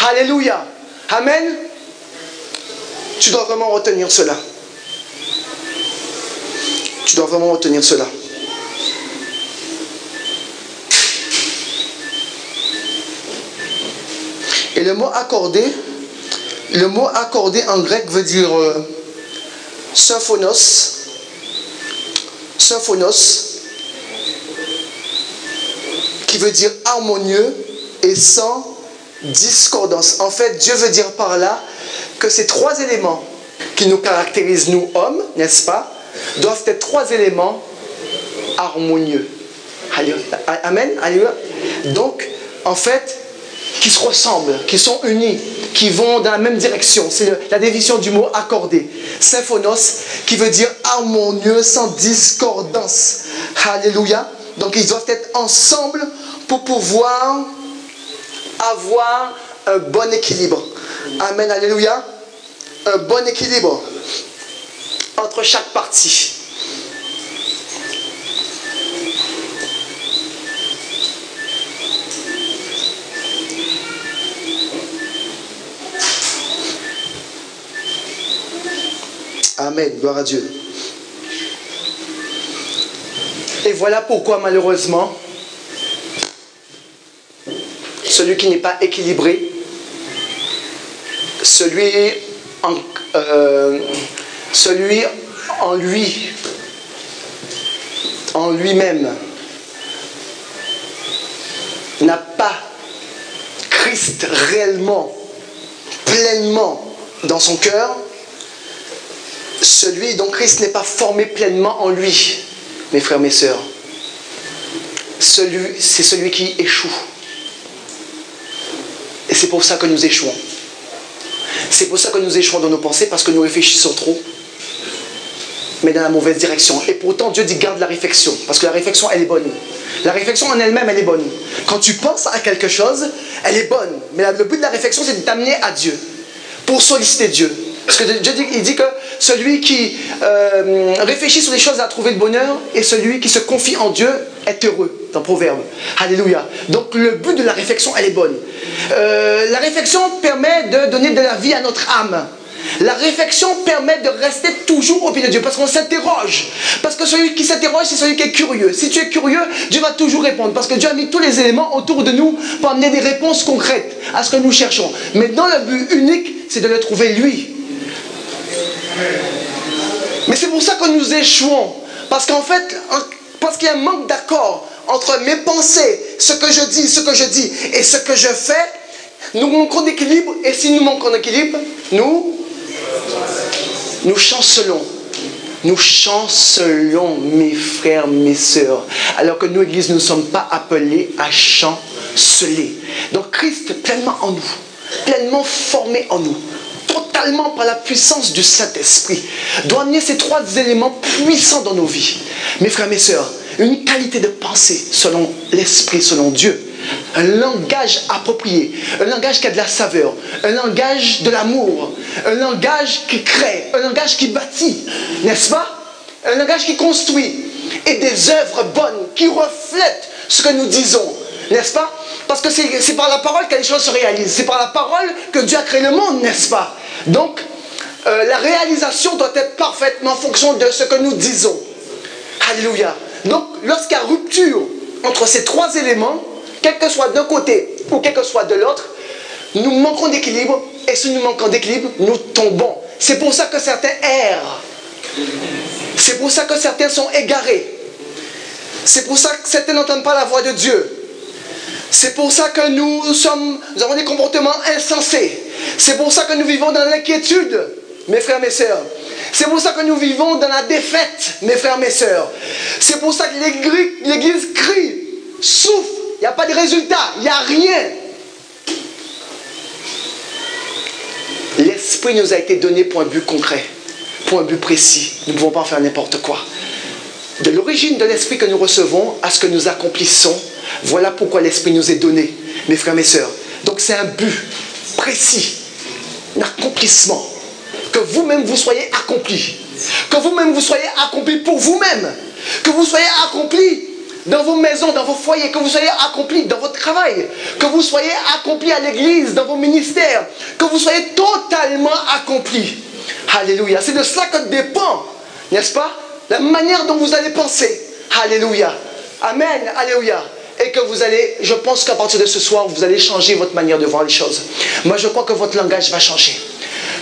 Alléluia. Amen. Tu dois vraiment retenir cela. Tu dois vraiment retenir cela. Et le mot accordé en grec veut dire symphonos. Symphonos, qui veut dire harmonieux et sans discordance. En fait, Dieu veut dire par là que ces trois éléments qui nous caractérisent, nous hommes, n'est-ce pas, doivent être trois éléments harmonieux. Amen. Alléluia. Donc, en fait, qui se ressemblent, qui sont unis, qui vont dans la même direction. C'est la définition du mot accordé. Symphonos, qui veut dire harmonieux, sans discordance. Alléluia. Donc, ils doivent être ensemble pour pouvoir avoir un bon équilibre. Amen, alléluia. Un bon équilibre entre chaque partie. Amen, gloire à Dieu. Et voilà pourquoi malheureusement, celui qui n'est pas équilibré, celui en lui-même, n'a pas Christ réellement, pleinement dans son cœur, celui dont Christ n'est pas formé pleinement en lui, mes frères, mes sœurs, c'est celui qui échoue. Et c'est pour ça que nous échouons. C'est pour ça que nous échouons dans nos pensées, parce que nous réfléchissons trop, mais dans la mauvaise direction. Et pourtant, Dieu dit garde la réflexion, parce que la réflexion, elle est bonne. La réflexion en elle-même, elle est bonne. Quand tu penses à quelque chose, elle est bonne. Mais le but de la réflexion, c'est de t'amener à Dieu, pour solliciter Dieu. Parce que Dieu dit que celui qui réfléchit sur les choses à trouver le bonheur, et celui qui se confie en Dieu est heureux, dans Proverbe. Alléluia. Donc le but de la réflexion, elle est bonne. La réflexion permet de donner de la vie à notre âme. La réflexion permet de rester toujours au pied de Dieu, parce qu'on s'interroge. Parce que celui qui s'interroge, c'est celui qui est curieux. Si tu es curieux, Dieu va toujours répondre, parce que Dieu a mis tous les éléments autour de nous pour amener des réponses concrètes à ce que nous cherchons. Maintenant, le but unique, c'est de le trouver lui. Mais c'est pour ça que nous échouons. Parce qu'en fait, parce qu'il y a un manque d'accord entre mes pensées, ce que je dis et ce que je fais, nous manquons d'équilibre. Et si nous manquons d'équilibre, nous chancelons. Nous chancelons, mes frères, mes sœurs. Alors que nous, Église, nous ne sommes pas appelés à chanceler. Donc Christ pleinement en nous, pleinement formé en nous, totalement par la puissance du Saint-Esprit, doit amener ces trois éléments puissants dans nos vies. Mes frères, mes sœurs, une qualité de pensée selon l'Esprit, selon Dieu. Un langage approprié, un langage qui a de la saveur, un langage de l'amour, un langage qui crée, un langage qui bâtit, n'est-ce pas? Un langage qui construit, et des œuvres bonnes qui reflètent ce que nous disons, n'est-ce pas? Parce que c'est par la parole que les choses se réalisent, c'est par la parole que Dieu a créé le monde, n'est-ce pas? Donc, la réalisation doit être parfaitement en fonction de ce que nous disons. Alléluia. Donc, lorsqu'il y a rupture entre ces trois éléments, quel que soit d'un côté ou quel que soit de l'autre, nous manquons d'équilibre, et si nous manquons d'équilibre, nous tombons. C'est pour ça que certains errent. C'est pour ça que certains sont égarés. C'est pour ça que certains n'entendent pas la voix de Dieu. C'est pour ça que nous avons des comportements insensés. C'est pour ça que nous vivons dans l'inquiétude, mes frères, mes sœurs. C'est pour ça que nous vivons dans la défaite, mes frères, mes sœurs. C'est pour ça que l'Église crie, souffre. Il n'y a pas de résultat, il n'y a rien. L'Esprit nous a été donné pour un but concret, pour un but précis. Nous ne pouvons pas faire n'importe quoi. De l'origine de l'Esprit que nous recevons à ce que nous accomplissons, voilà pourquoi l'Esprit nous est donné, mes frères, mes sœurs. Donc c'est un but précis, un accomplissement. Que vous-même vous soyez accomplis. Que vous-même vous soyez accomplis pour vous-même. Que vous soyez accomplis dans vos maisons, dans vos foyers, que vous soyez accomplis dans votre travail, que vous soyez accomplis à l'église, dans vos ministères, que vous soyez totalement accomplis. Alléluia. C'est de cela que dépend, n'est-ce pas, la manière dont vous allez penser. Alléluia. Amen. Alléluia. Et que vous allez, je pense qu'à partir de ce soir, vous allez changer votre manière de voir les choses. Moi, je crois que votre langage va changer.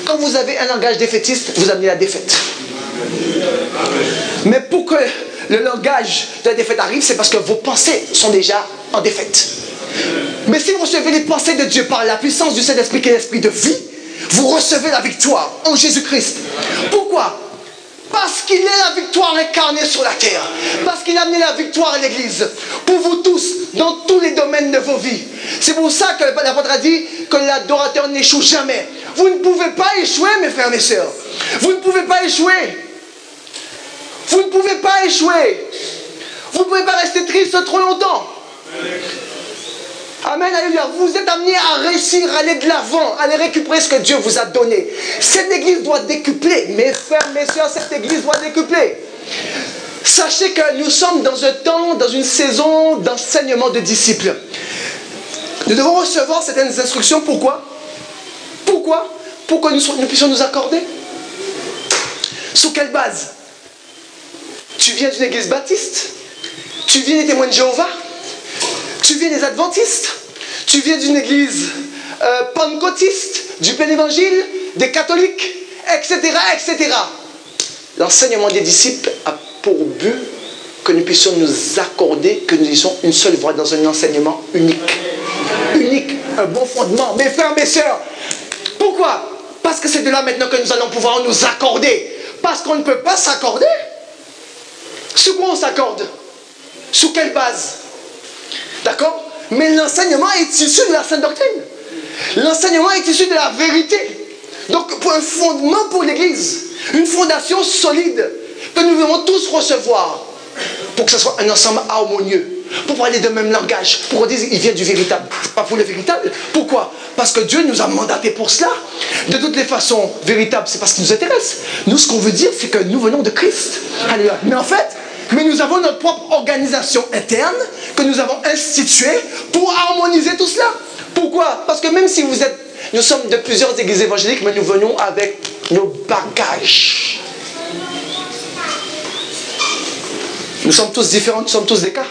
Quand vous avez un langage défaitiste, vous amenez la défaite. Mais pour que le langage de la défaite arrive, c'est parce que vos pensées sont déjà en défaite. Mais si vous recevez les pensées de Dieu par la puissance du Saint-Esprit qui est l'esprit de vie, vous recevez la victoire en Jésus-Christ. Pourquoi? Parce qu'il est la victoire incarnée sur la terre. Parce qu'il a amené la victoire à l'église. Pour vous tous, dans tous les domaines de vos vies. C'est pour ça que l'apôtre a dit que l'adorateur n'échoue jamais. Vous ne pouvez pas échouer, mes frères, mes sœurs. Vous ne pouvez pas échouer. Vous ne pouvez pas échouer. Vous ne pouvez pas rester triste trop longtemps. Amen, alléluia. Vous êtes amenés à réussir, à aller de l'avant, à aller récupérer ce que Dieu vous a donné. Cette église doit décupler. Mes frères, mes sœurs, cette église doit décupler. Sachez que nous sommes dans un temps, dans une saison d'enseignement de disciples. Nous devons recevoir certaines instructions. Pourquoi? Pourquoi? Pour que nous puissions nous accorder. Sous quelle base? Tu viens d'une église baptiste? Tu viens des témoins de Jéhovah? Tu viens des adventistes? Tu viens d'une église pentecôtiste, du plein évangile, des catholiques, etc., etc. L'enseignement des disciples a pour but que nous puissions nous accorder, que nous ayons une seule voix dans un enseignement unique. Unique, un bon fondement. Mes frères, mes sœurs, pourquoi? Parce que c'est de là maintenant que nous allons pouvoir nous accorder. Parce qu'on ne peut pas s'accorder. Sur quoi on s'accorde? Sous quelle base? D'accord? Mais l'enseignement est issu de la sainte doctrine. L'enseignement est issu de la vérité. Donc, pour un fondement pour l'Église, une fondation solide que nous devons tous recevoir pour que ce soit un ensemble harmonieux, pour parler de même langage, pour qu'on dise il vient du véritable, pas pour le véritable. Pourquoi? Parce que Dieu nous a mandaté pour cela. De toutes les façons, véritable, c'est parce qu'il nous intéresse. Nous, ce qu'on veut dire, c'est que nous venons de Christ. Alléluia. Mais en fait, nous avons notre propre organisation interne que nous avons instituée pour harmoniser tout cela. Pourquoi? Parce que même si nous sommes de plusieurs églises évangéliques, mais nous venons avec nos bagages. Nous sommes tous différents, nous sommes tous des cas.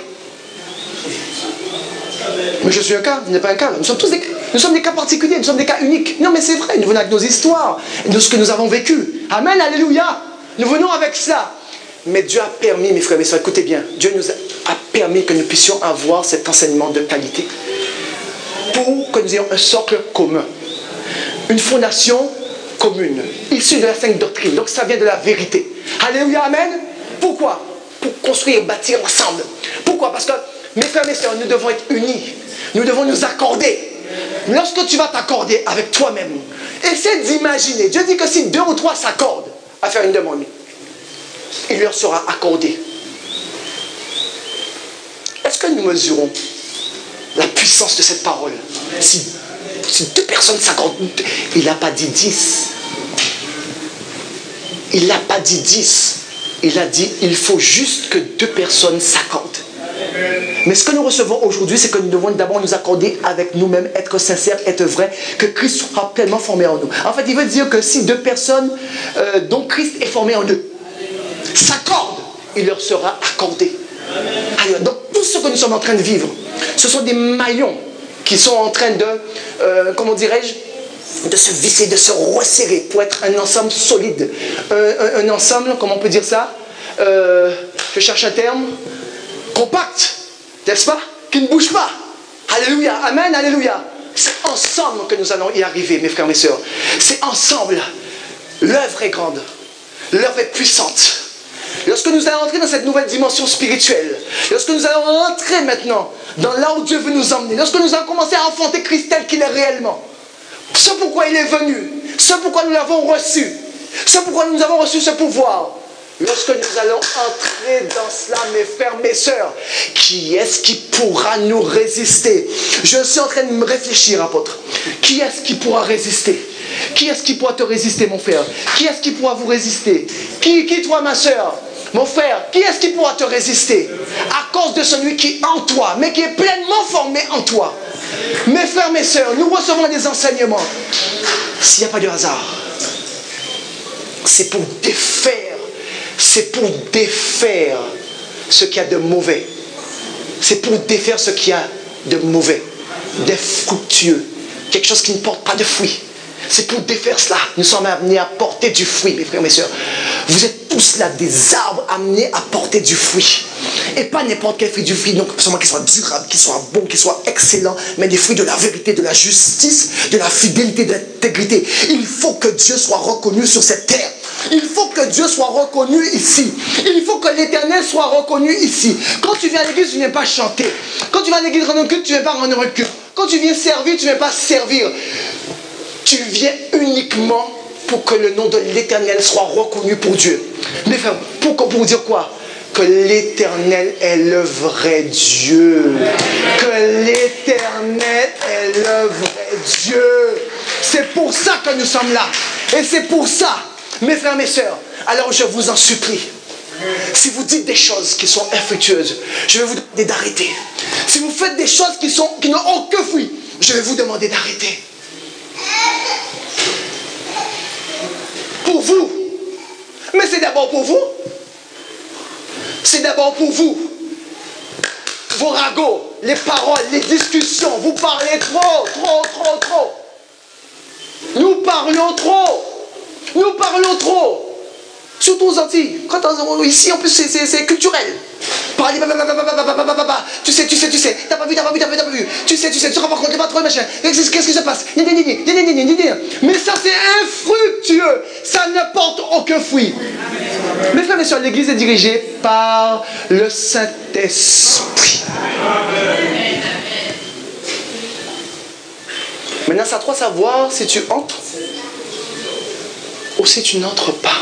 Mais je suis un cas, vous n'êtes pas un cas. Nous sommes tous des cas particuliers, nous sommes des cas uniques. Non mais c'est vrai, nous venons avec nos histoires, de ce que nous avons vécu. Amen, alléluia. Nous venons avec cela. Mais Dieu a permis, mes frères et sœurs, écoutez bien, Dieu nous a permis que nous puissions avoir cet enseignement de qualité. Pour que nous ayons un socle commun. Une fondation commune, issue de la sainte doctrine. Donc ça vient de la vérité. Alléluia, amen. Pourquoi? Pour construire, bâtir ensemble. Pourquoi? Parce que, mes frères et sœurs, nous devons être unis. Nous devons nous accorder. Lorsque tu vas t'accorder avec toi-même, essaie d'imaginer. Dieu dit que si 2 ou 3 s'accordent à faire une demande, il leur sera accordé. Est-ce que nous mesurons la puissance de cette parole? Si 2 personnes s'accordent, il n'a pas dit 10. Il n'a pas dit 10. Il a dit, il faut juste que 2 personnes s'accordent. Mais ce que nous recevons aujourd'hui, c'est que nous devons d'abord nous accorder avec nous-mêmes, être sincères, être vrais, que Christ sera pleinement formé en nous. En fait, il veut dire que si 2 personnes dont Christ est formé en eux s'accordent, il leur sera accordé. Alors, donc, tout ce que nous sommes en train de vivre, ce sont des maillons qui sont en train de, comment dirais-je, de se visser, de se resserrer pour être un ensemble solide. Un ensemble, comment on peut dire ça, je cherche un terme, compact, n'est-ce pas? Qui ne bouge pas. Alléluia, amen, alléluia. C'est ensemble que nous allons y arriver, mes frères, mes sœurs. C'est ensemble. L'œuvre est grande. L'œuvre est puissante. Lorsque nous allons entrer dans cette nouvelle dimension spirituelle, lorsque nous allons rentrer maintenant dans là où Dieu veut nous emmener, lorsque nous allons commencer à affronter Christ tel qu'il est réellement, ce pourquoi il est venu, ce pourquoi nous l'avons reçu, ce pourquoi nous avons reçu ce pouvoir, lorsque nous allons entrer dans cela, mes frères, mes sœurs, qui est-ce qui pourra nous résister? Je suis en train de me réfléchir, apôtre. Qui est-ce qui pourra résister? Qui est-ce qui pourra te résister, mon frère? Qui est-ce qui pourra vous résister? Qui toi, ma sœur? Mon frère, qui est-ce qui pourra te résister? À cause de celui qui est en toi, mais qui est pleinement formé en toi. Mes frères, mes sœurs, nous recevons des enseignements. S'il n'y a pas de hasard, c'est pour défaire ce qu'il y a de mauvais. C'est pour défaire ce qu'il y a de mauvais, d'infructueux, quelque chose qui ne porte pas de fruits. C'est pour défaire cela. Nous sommes amenés à porter du fruit, mes frères, mes sœurs. Vous êtes tous là des arbres amenés à porter du fruit. Et pas n'importe quel fruit, du fruit, donc seulement qui soit durable, qui soit bon, qui soit excellent, mais des fruits de la vérité, de la justice, de la fidélité, de l'intégrité. Il faut que Dieu soit reconnu sur cette terre. Il faut que Dieu soit reconnu ici. Il faut que l'Éternel soit reconnu ici. Quand tu viens à l'église, tu ne viens pas chanter. Quand tu viens à l'église rendre un culte, tu ne viens pas rendre un culte. Quand tu viens servir, tu ne viens pas servir. Tu viens uniquement pour que le nom de l'Éternel soit reconnu pour Dieu. Mais frère, pour dire quoi? Que l'Éternel est le vrai Dieu. Que l'Éternel est le vrai Dieu. C'est pour ça que nous sommes là. Et c'est pour ça, mes frères, mes sœurs, alors je vous en supplie, si vous dites des choses qui sont infructueuses, je vais vous demander d'arrêter. Si vous faites des choses qui n'ont aucun fruit, je vais vous demander d'arrêter. Pour vous. Mais c'est d'abord pour vous. C'est d'abord pour vous. Vos ragots, les paroles, les discussions, vous parlez trop. Nous parlons trop. Surtout aux Antilles. Ici, en plus, c'est culturel. Parler, tu sais, t'as pas vu, tu sais, tu te rends pas compte, pas trop, machin. Qu'est-ce qui se passe? Mais ça, c'est infructueux. Ça ne porte aucun fruit. Mes frères et sœurs, l'église est dirigée par le Saint-Esprit. Maintenant, c'est à toi de savoir si tu entres ou si tu n'entres pas.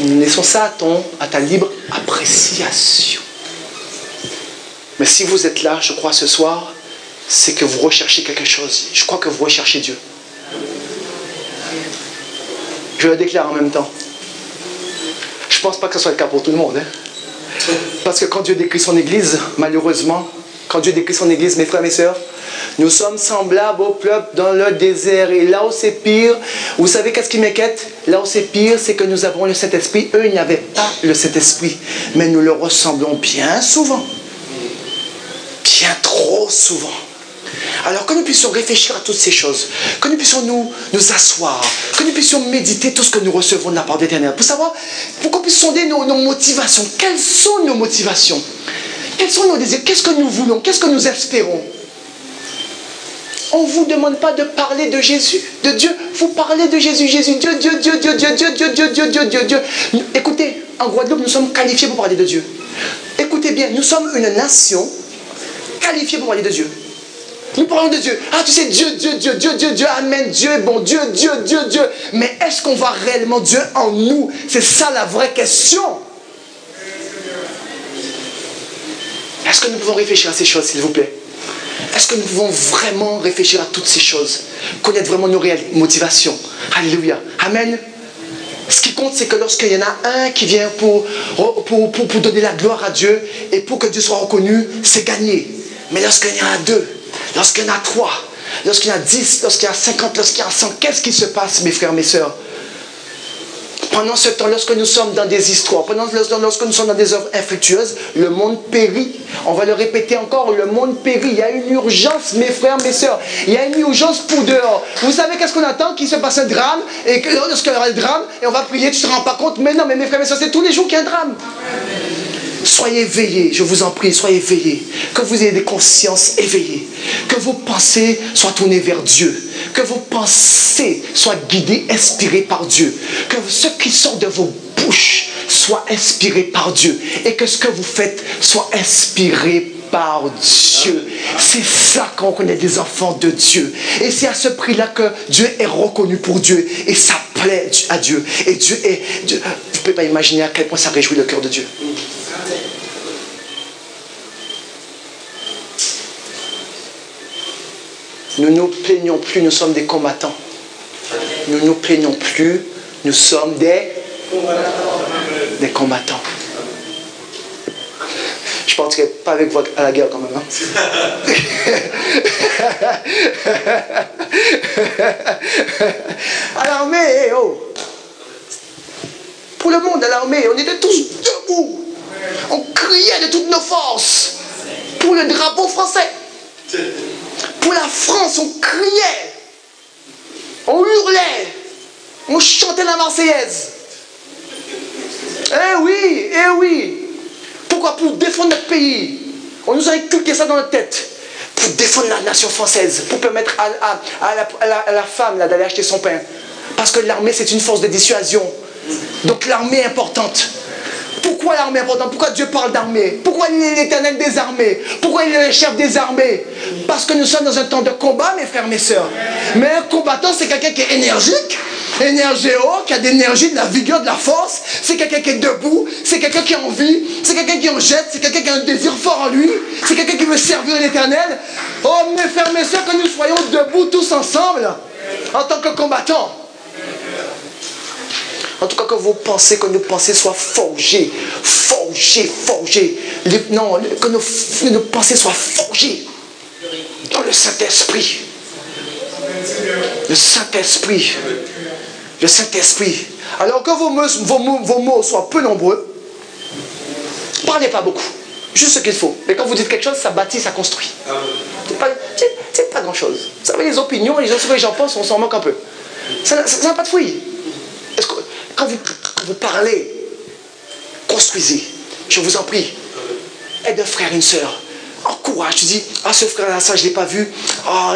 Laissons ça à ta libre appréciation. Mais si vous êtes là, je crois, ce soir, c'est que vous recherchez quelque chose. Je crois que vous recherchez Dieu. Je le déclare en même temps. Je ne pense pas que ce soit le cas pour tout le monde. Parce que quand Dieu décrit son Église, malheureusement, quand Dieu décrit son Église, mes frères et mes sœurs, Nous sommes semblables au peuple dans le désert. Et là où c'est pire, vous savez qu'est-ce qui m'inquiète? Là où c'est pire, c'est que nous avons le Saint-Esprit. Eux, ils n'avaient pas le Saint-Esprit. Mais nous le ressemblons bien souvent. Bien trop souvent. Alors que nous puissions réfléchir à toutes ces choses, que nous puissions nous asseoir, que nous puissions méditer tout ce que nous recevons de la part de l'Éternel, pour savoir, pour qu'on puisse sonder nos motivations. Quelles sont nos motivations? Quels sont nos désirs? Qu'est-ce que nous voulons? Qu'est-ce que nous espérons? On ne vous demande pas de parler de Jésus, de Dieu. Vous parlez de Jésus, Jésus, Dieu, Dieu, Dieu, Dieu, Dieu, Dieu, Dieu, Dieu, Dieu, Dieu, Dieu, Dieu. Écoutez, en Guadeloupe, nous sommes qualifiés pour parler de Dieu. Écoutez bien, nous sommes une nation qualifiée pour parler de Dieu. Nous parlons de Dieu. Ah, tu sais, Dieu, Dieu, Dieu, Dieu, Dieu, Dieu, Amen, Dieu est bon, Dieu, Dieu, Dieu, Dieu. Mais est-ce qu'on voit réellement Dieu en nous? C'est ça la vraie question. Est-ce que nous pouvons réfléchir à ces choses, s'il vous plaît? Est-ce que nous pouvons vraiment réfléchir à toutes ces choses? Connaître vraiment nos réelles motivations? Alléluia. Amen. Ce qui compte, c'est que lorsqu'il y en a un qui vient pour donner la gloire à Dieu et pour que Dieu soit reconnu, c'est gagné. Mais lorsqu'il y en a deux, lorsqu'il y en a trois, lorsqu'il y en a 10, lorsqu'il y en a 50, lorsqu'il y en a 100, qu'est-ce qui se passe, mes frères, mes sœurs? Pendant ce temps, lorsque nous sommes dans des histoires, lorsque nous sommes dans des œuvres infructueuses, le monde périt. On va le répéter encore, le monde périt. Il y a une urgence, mes frères, mes sœurs. Il y a une urgence pour dehors. Vous savez qu'est-ce qu'on attend? Qu'il se passe un drame. Et que lorsqu'il y aura le drame, et on va prier, tu ne te rends pas compte. Mais non, mais mes frères, mes sœurs, c'est tous les jours qu'il y a un drame. Soyez éveillés, je vous en prie, soyez éveillés. Que vous ayez des consciences éveillées. Que vos pensées soient tournées vers Dieu. Que vos pensées soient guidées, inspirées par Dieu. Que ce qui sort de vos bouches soit inspiré par Dieu. Et que ce que vous faites soit inspiré par Dieu. C'est ça qu'on connaît des enfants de Dieu. Et c'est à ce prix-là que Dieu est reconnu pour Dieu. Et ça plaît à Dieu. Et Dieu est... Dieu, vous ne pouvez pas imaginer à quel point ça réjouit le cœur de Dieu. Nous ne nous plaignons plus, nous sommes des combattants. Nous ne nous plaignons plus, nous sommes des combattants. Je ne partirai pas avec vous à la guerre quand même. Hein? À l'armée, oh. Pour le monde, à l'armée, on était tous debout. On criait de toutes nos forces pour le drapeau français. Pour la France, on criait, on hurlait, on chantait la Marseillaise. Eh oui, eh oui. Pourquoi? Pour défendre notre pays. On nous a inculqué ça dans notre tête. Pour défendre la nation française, pour permettre à la femme d'aller acheter son pain. Parce que l'armée, c'est une force de dissuasion. Donc l'armée est importante. Pourquoi l'armée est importante? Pourquoi Dieu parle d'armée? Pourquoi il est l'Éternel des armées? Pourquoi il est le chef des armées? Parce que nous sommes dans un temps de combat, mes frères, mes sœurs. Mais un combattant, c'est quelqu'un qui est énergique, énergéo, qui a de l'énergie, de la vigueur, de la force. C'est quelqu'un qui est debout, c'est quelqu'un qui a envie, c'est quelqu'un qui en jette, c'est quelqu'un qui a un désir fort en lui, c'est quelqu'un qui veut servir l'Éternel. Oh, mes frères, mes sœurs, que nous soyons debout tous ensemble, en tant que combattants. En tout cas, que vos pensées, que nos pensées soient forgées. Que nos pensées soient forgées dans le Saint-Esprit. Le Saint-Esprit. Le Saint-Esprit. Alors que vos mots soient peu nombreux, parlez pas beaucoup. Juste ce qu'il faut. Mais quand vous dites quelque chose, ça bâtit, ça construit. C'est pas grand-chose. Vous savez, les opinions, ce que les gens pensent, on s'en moque un peu. Ça n'a pas de fruit. Quand vous parlez, construisez. Je vous en prie. Aide un frère, une sœur. Encourage. Tu dis, ah, ce frère-là, ça, je ne l'ai pas vu. Ah,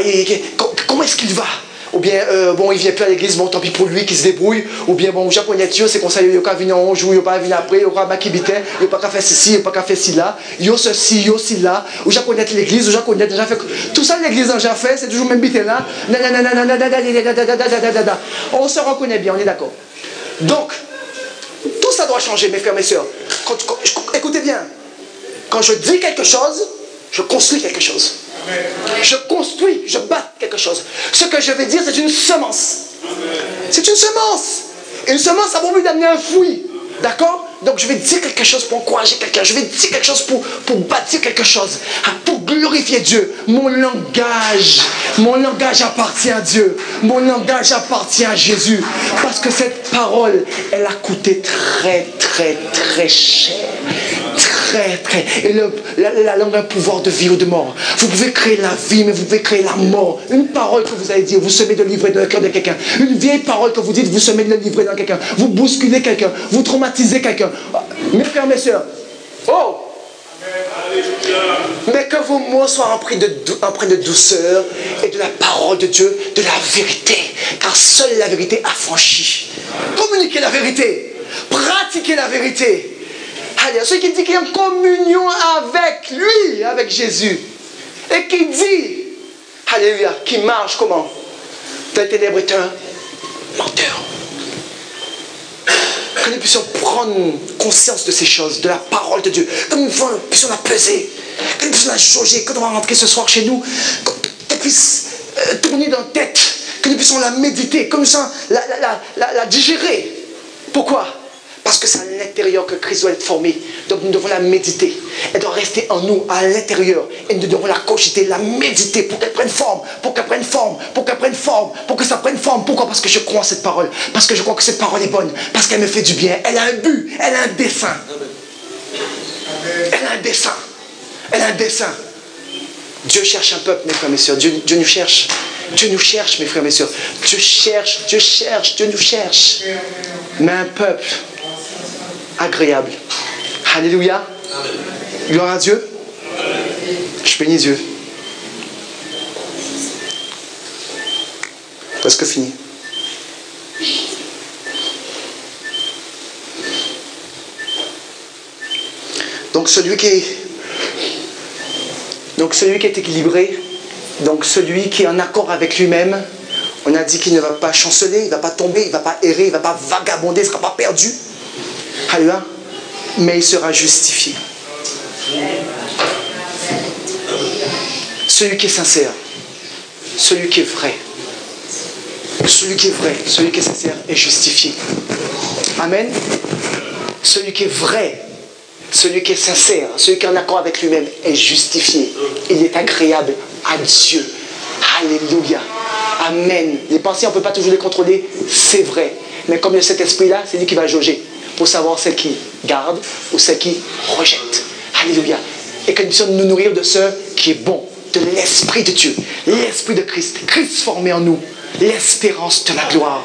comment est-ce qu'il va? Ou bien, bon, il ne vient plus à l'église, bon, tant pis pour lui, qu'il se débrouille. Ou bien, bon, je connais Dieu, c'est comme ça, il n'y a pas venir en jour, il n'y a pas venir après, il n'y a pas qu'il il n'y a pas qu'à faire ceci, il n'y a pas qu'à faire cela. Il y a ceci, il y a cela. Ou je connais l'église, ou je connais déjà fait. Tout ça, l'église a déjà fait, c'est toujours même bité là. On se reconnaît bien, on est d'accord. Donc, tout ça doit changer, mes frères, mes sœurs. Écoutez bien, quand je dis quelque chose, je construis quelque chose. Je construis, je bâtis quelque chose. Ce que je vais dire, c'est une semence. C'est une semence. Et une semence a pour but d'amener un fruit. D'accord? Donc je vais dire quelque chose pour encourager quelqu'un. Je vais dire quelque chose pour bâtir quelque chose. Pour glorifier Dieu. Mon langage appartient à Dieu. Mon langage appartient à Jésus. Parce que cette parole, elle a coûté très, très, très cher. Très, très. Et la langue a un pouvoir de vie ou de mort. Vous pouvez créer la vie, mais vous pouvez créer la mort. Une parole que vous allez dire, vous semez de l'ivraie dans le cœur de quelqu'un. Une vieille parole que vous dites, vous semez de l'ivraie dans quelqu'un. Vous bousculez quelqu'un. Vous traumatisez quelqu'un. Mes frères, mes sœurs. Oh! Mais que vos mots soient empreints de douceur et de la parole de Dieu, de la vérité. Car seule la vérité affranchit. Communiquez la vérité. Pratiquez la vérité. Alléluia. Celui qui dit qu'il est en communion avec lui, avec Jésus. Et qui dit, alléluia, qui marche comment? Dans les ténèbres est un menteur. Que nous puissions prendre conscience de ces choses, de la parole de Dieu. Que nous puissions la peser. Que nous puissions la jauger. Quand on va rentrer ce soir chez nous, qu'elle puisse tourner dans la tête. Que nous puissions la méditer. Que nous puissions la digérer. Pourquoi? Parce que c'est à l'intérieur que Christ doit être formé. Donc nous devons la méditer. Elle doit rester en nous, à l'intérieur. Et nous devons la cogiter, la méditer pour qu'elle prenne forme, pour qu'elle prenne forme, pour qu'elle prenne forme, pour que ça prenne forme. Pourquoi? Parce que je crois en cette parole. Parce que je crois que cette parole est bonne. Parce qu'elle me fait du bien. Elle a un but. Elle a un dessein. Elle a un dessein. Elle a un dessein. Dieu cherche un peuple, mes frères et mes sœurs. Dieu nous cherche. Dieu nous cherche, mes frères et mes sœurs. Dieu cherche, Dieu nous cherche. Mais un peuple agréable. Alléluia. Gloire à Dieu. Je bénis Dieu. Presque fini. Donc celui qui est équilibré, donc celui qui est en accord avec lui-même, on a dit qu'il ne va pas chanceler, il ne va pas tomber, il ne va pas errer, il ne va pas vagabonder, il ne sera pas perdu. Alléluia. Mais il sera justifié. Celui qui est sincère, celui qui est vrai, celui qui est sincère est justifié. Amen. Celui qui est vrai, celui qui est sincère, celui qui est en accord avec lui-même est justifié. Il est agréable à Dieu. Alléluia. Amen. Les pensées, on ne peut pas toujours les contrôler, c'est vrai. Mais comme il y a cet esprit-là, c'est lui qui va jauger pour savoir celle qui garde ou celle qui rejette. Alléluia. Et que nous puissions nous nourrir de ce qui est bon, de l'Esprit de Dieu, l'Esprit de Christ. Christ formé en nous, l'espérance de la gloire,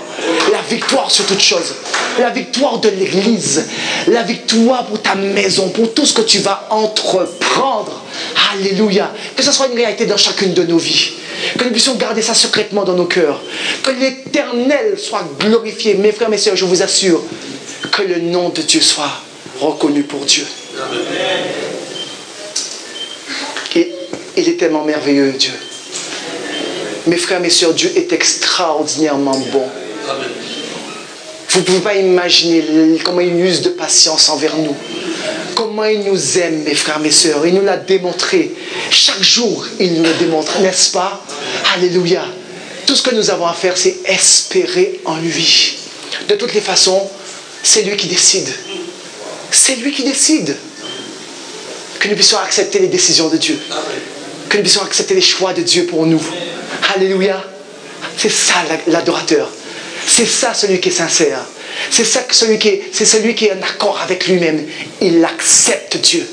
la victoire sur toute chose, la victoire de l'Église, la victoire pour ta maison, pour tout ce que tu vas entreprendre. Alléluia. Que ce soit une réalité dans chacune de nos vies. Que nous puissions garder ça secrètement dans nos cœurs. Que l'Éternel soit glorifié. Mes frères, mes sœurs, je vous assure que le nom de Dieu soit reconnu pour Dieu. Et il est tellement merveilleux, Dieu. Mes frères, mes sœurs, Dieu est extraordinairement bon. Vous ne pouvez pas imaginer comment il use de patience envers nous. Comment il nous aime, mes frères, mes sœurs. Il nous l'a démontré. Chaque jour, il nous le démontre, n'est-ce pas? Alléluia. Tout ce que nous avons à faire, c'est espérer en lui. De toutes les façons, c'est lui qui décide. C'est lui qui décide. Que nous puissions accepter les décisions de Dieu. Que nous puissions accepter les choix de Dieu pour nous. Alléluia. C'est ça l'adorateur. C'est ça celui qui est sincère. C'est celui qui est en accord avec lui-même. Il accepte Dieu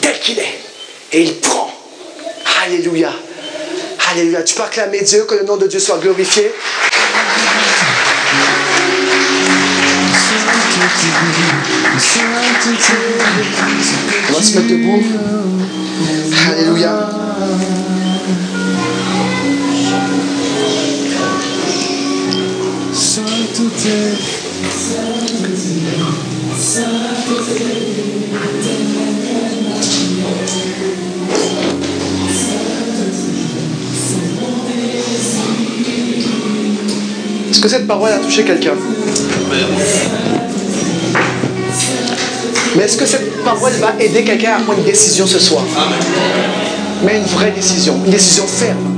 tel qu'il est. Et il prend. Alléluia. Alléluia. Tu peux acclamer Dieu, que le nom de Dieu soit glorifié. On va se mettre debout. Alléluia. Est-ce que cette parole a touché quelqu'un? Mais est-ce que cette parole va aider quelqu'un à prendre une décision ce soir? Mais une vraie décision, une décision ferme.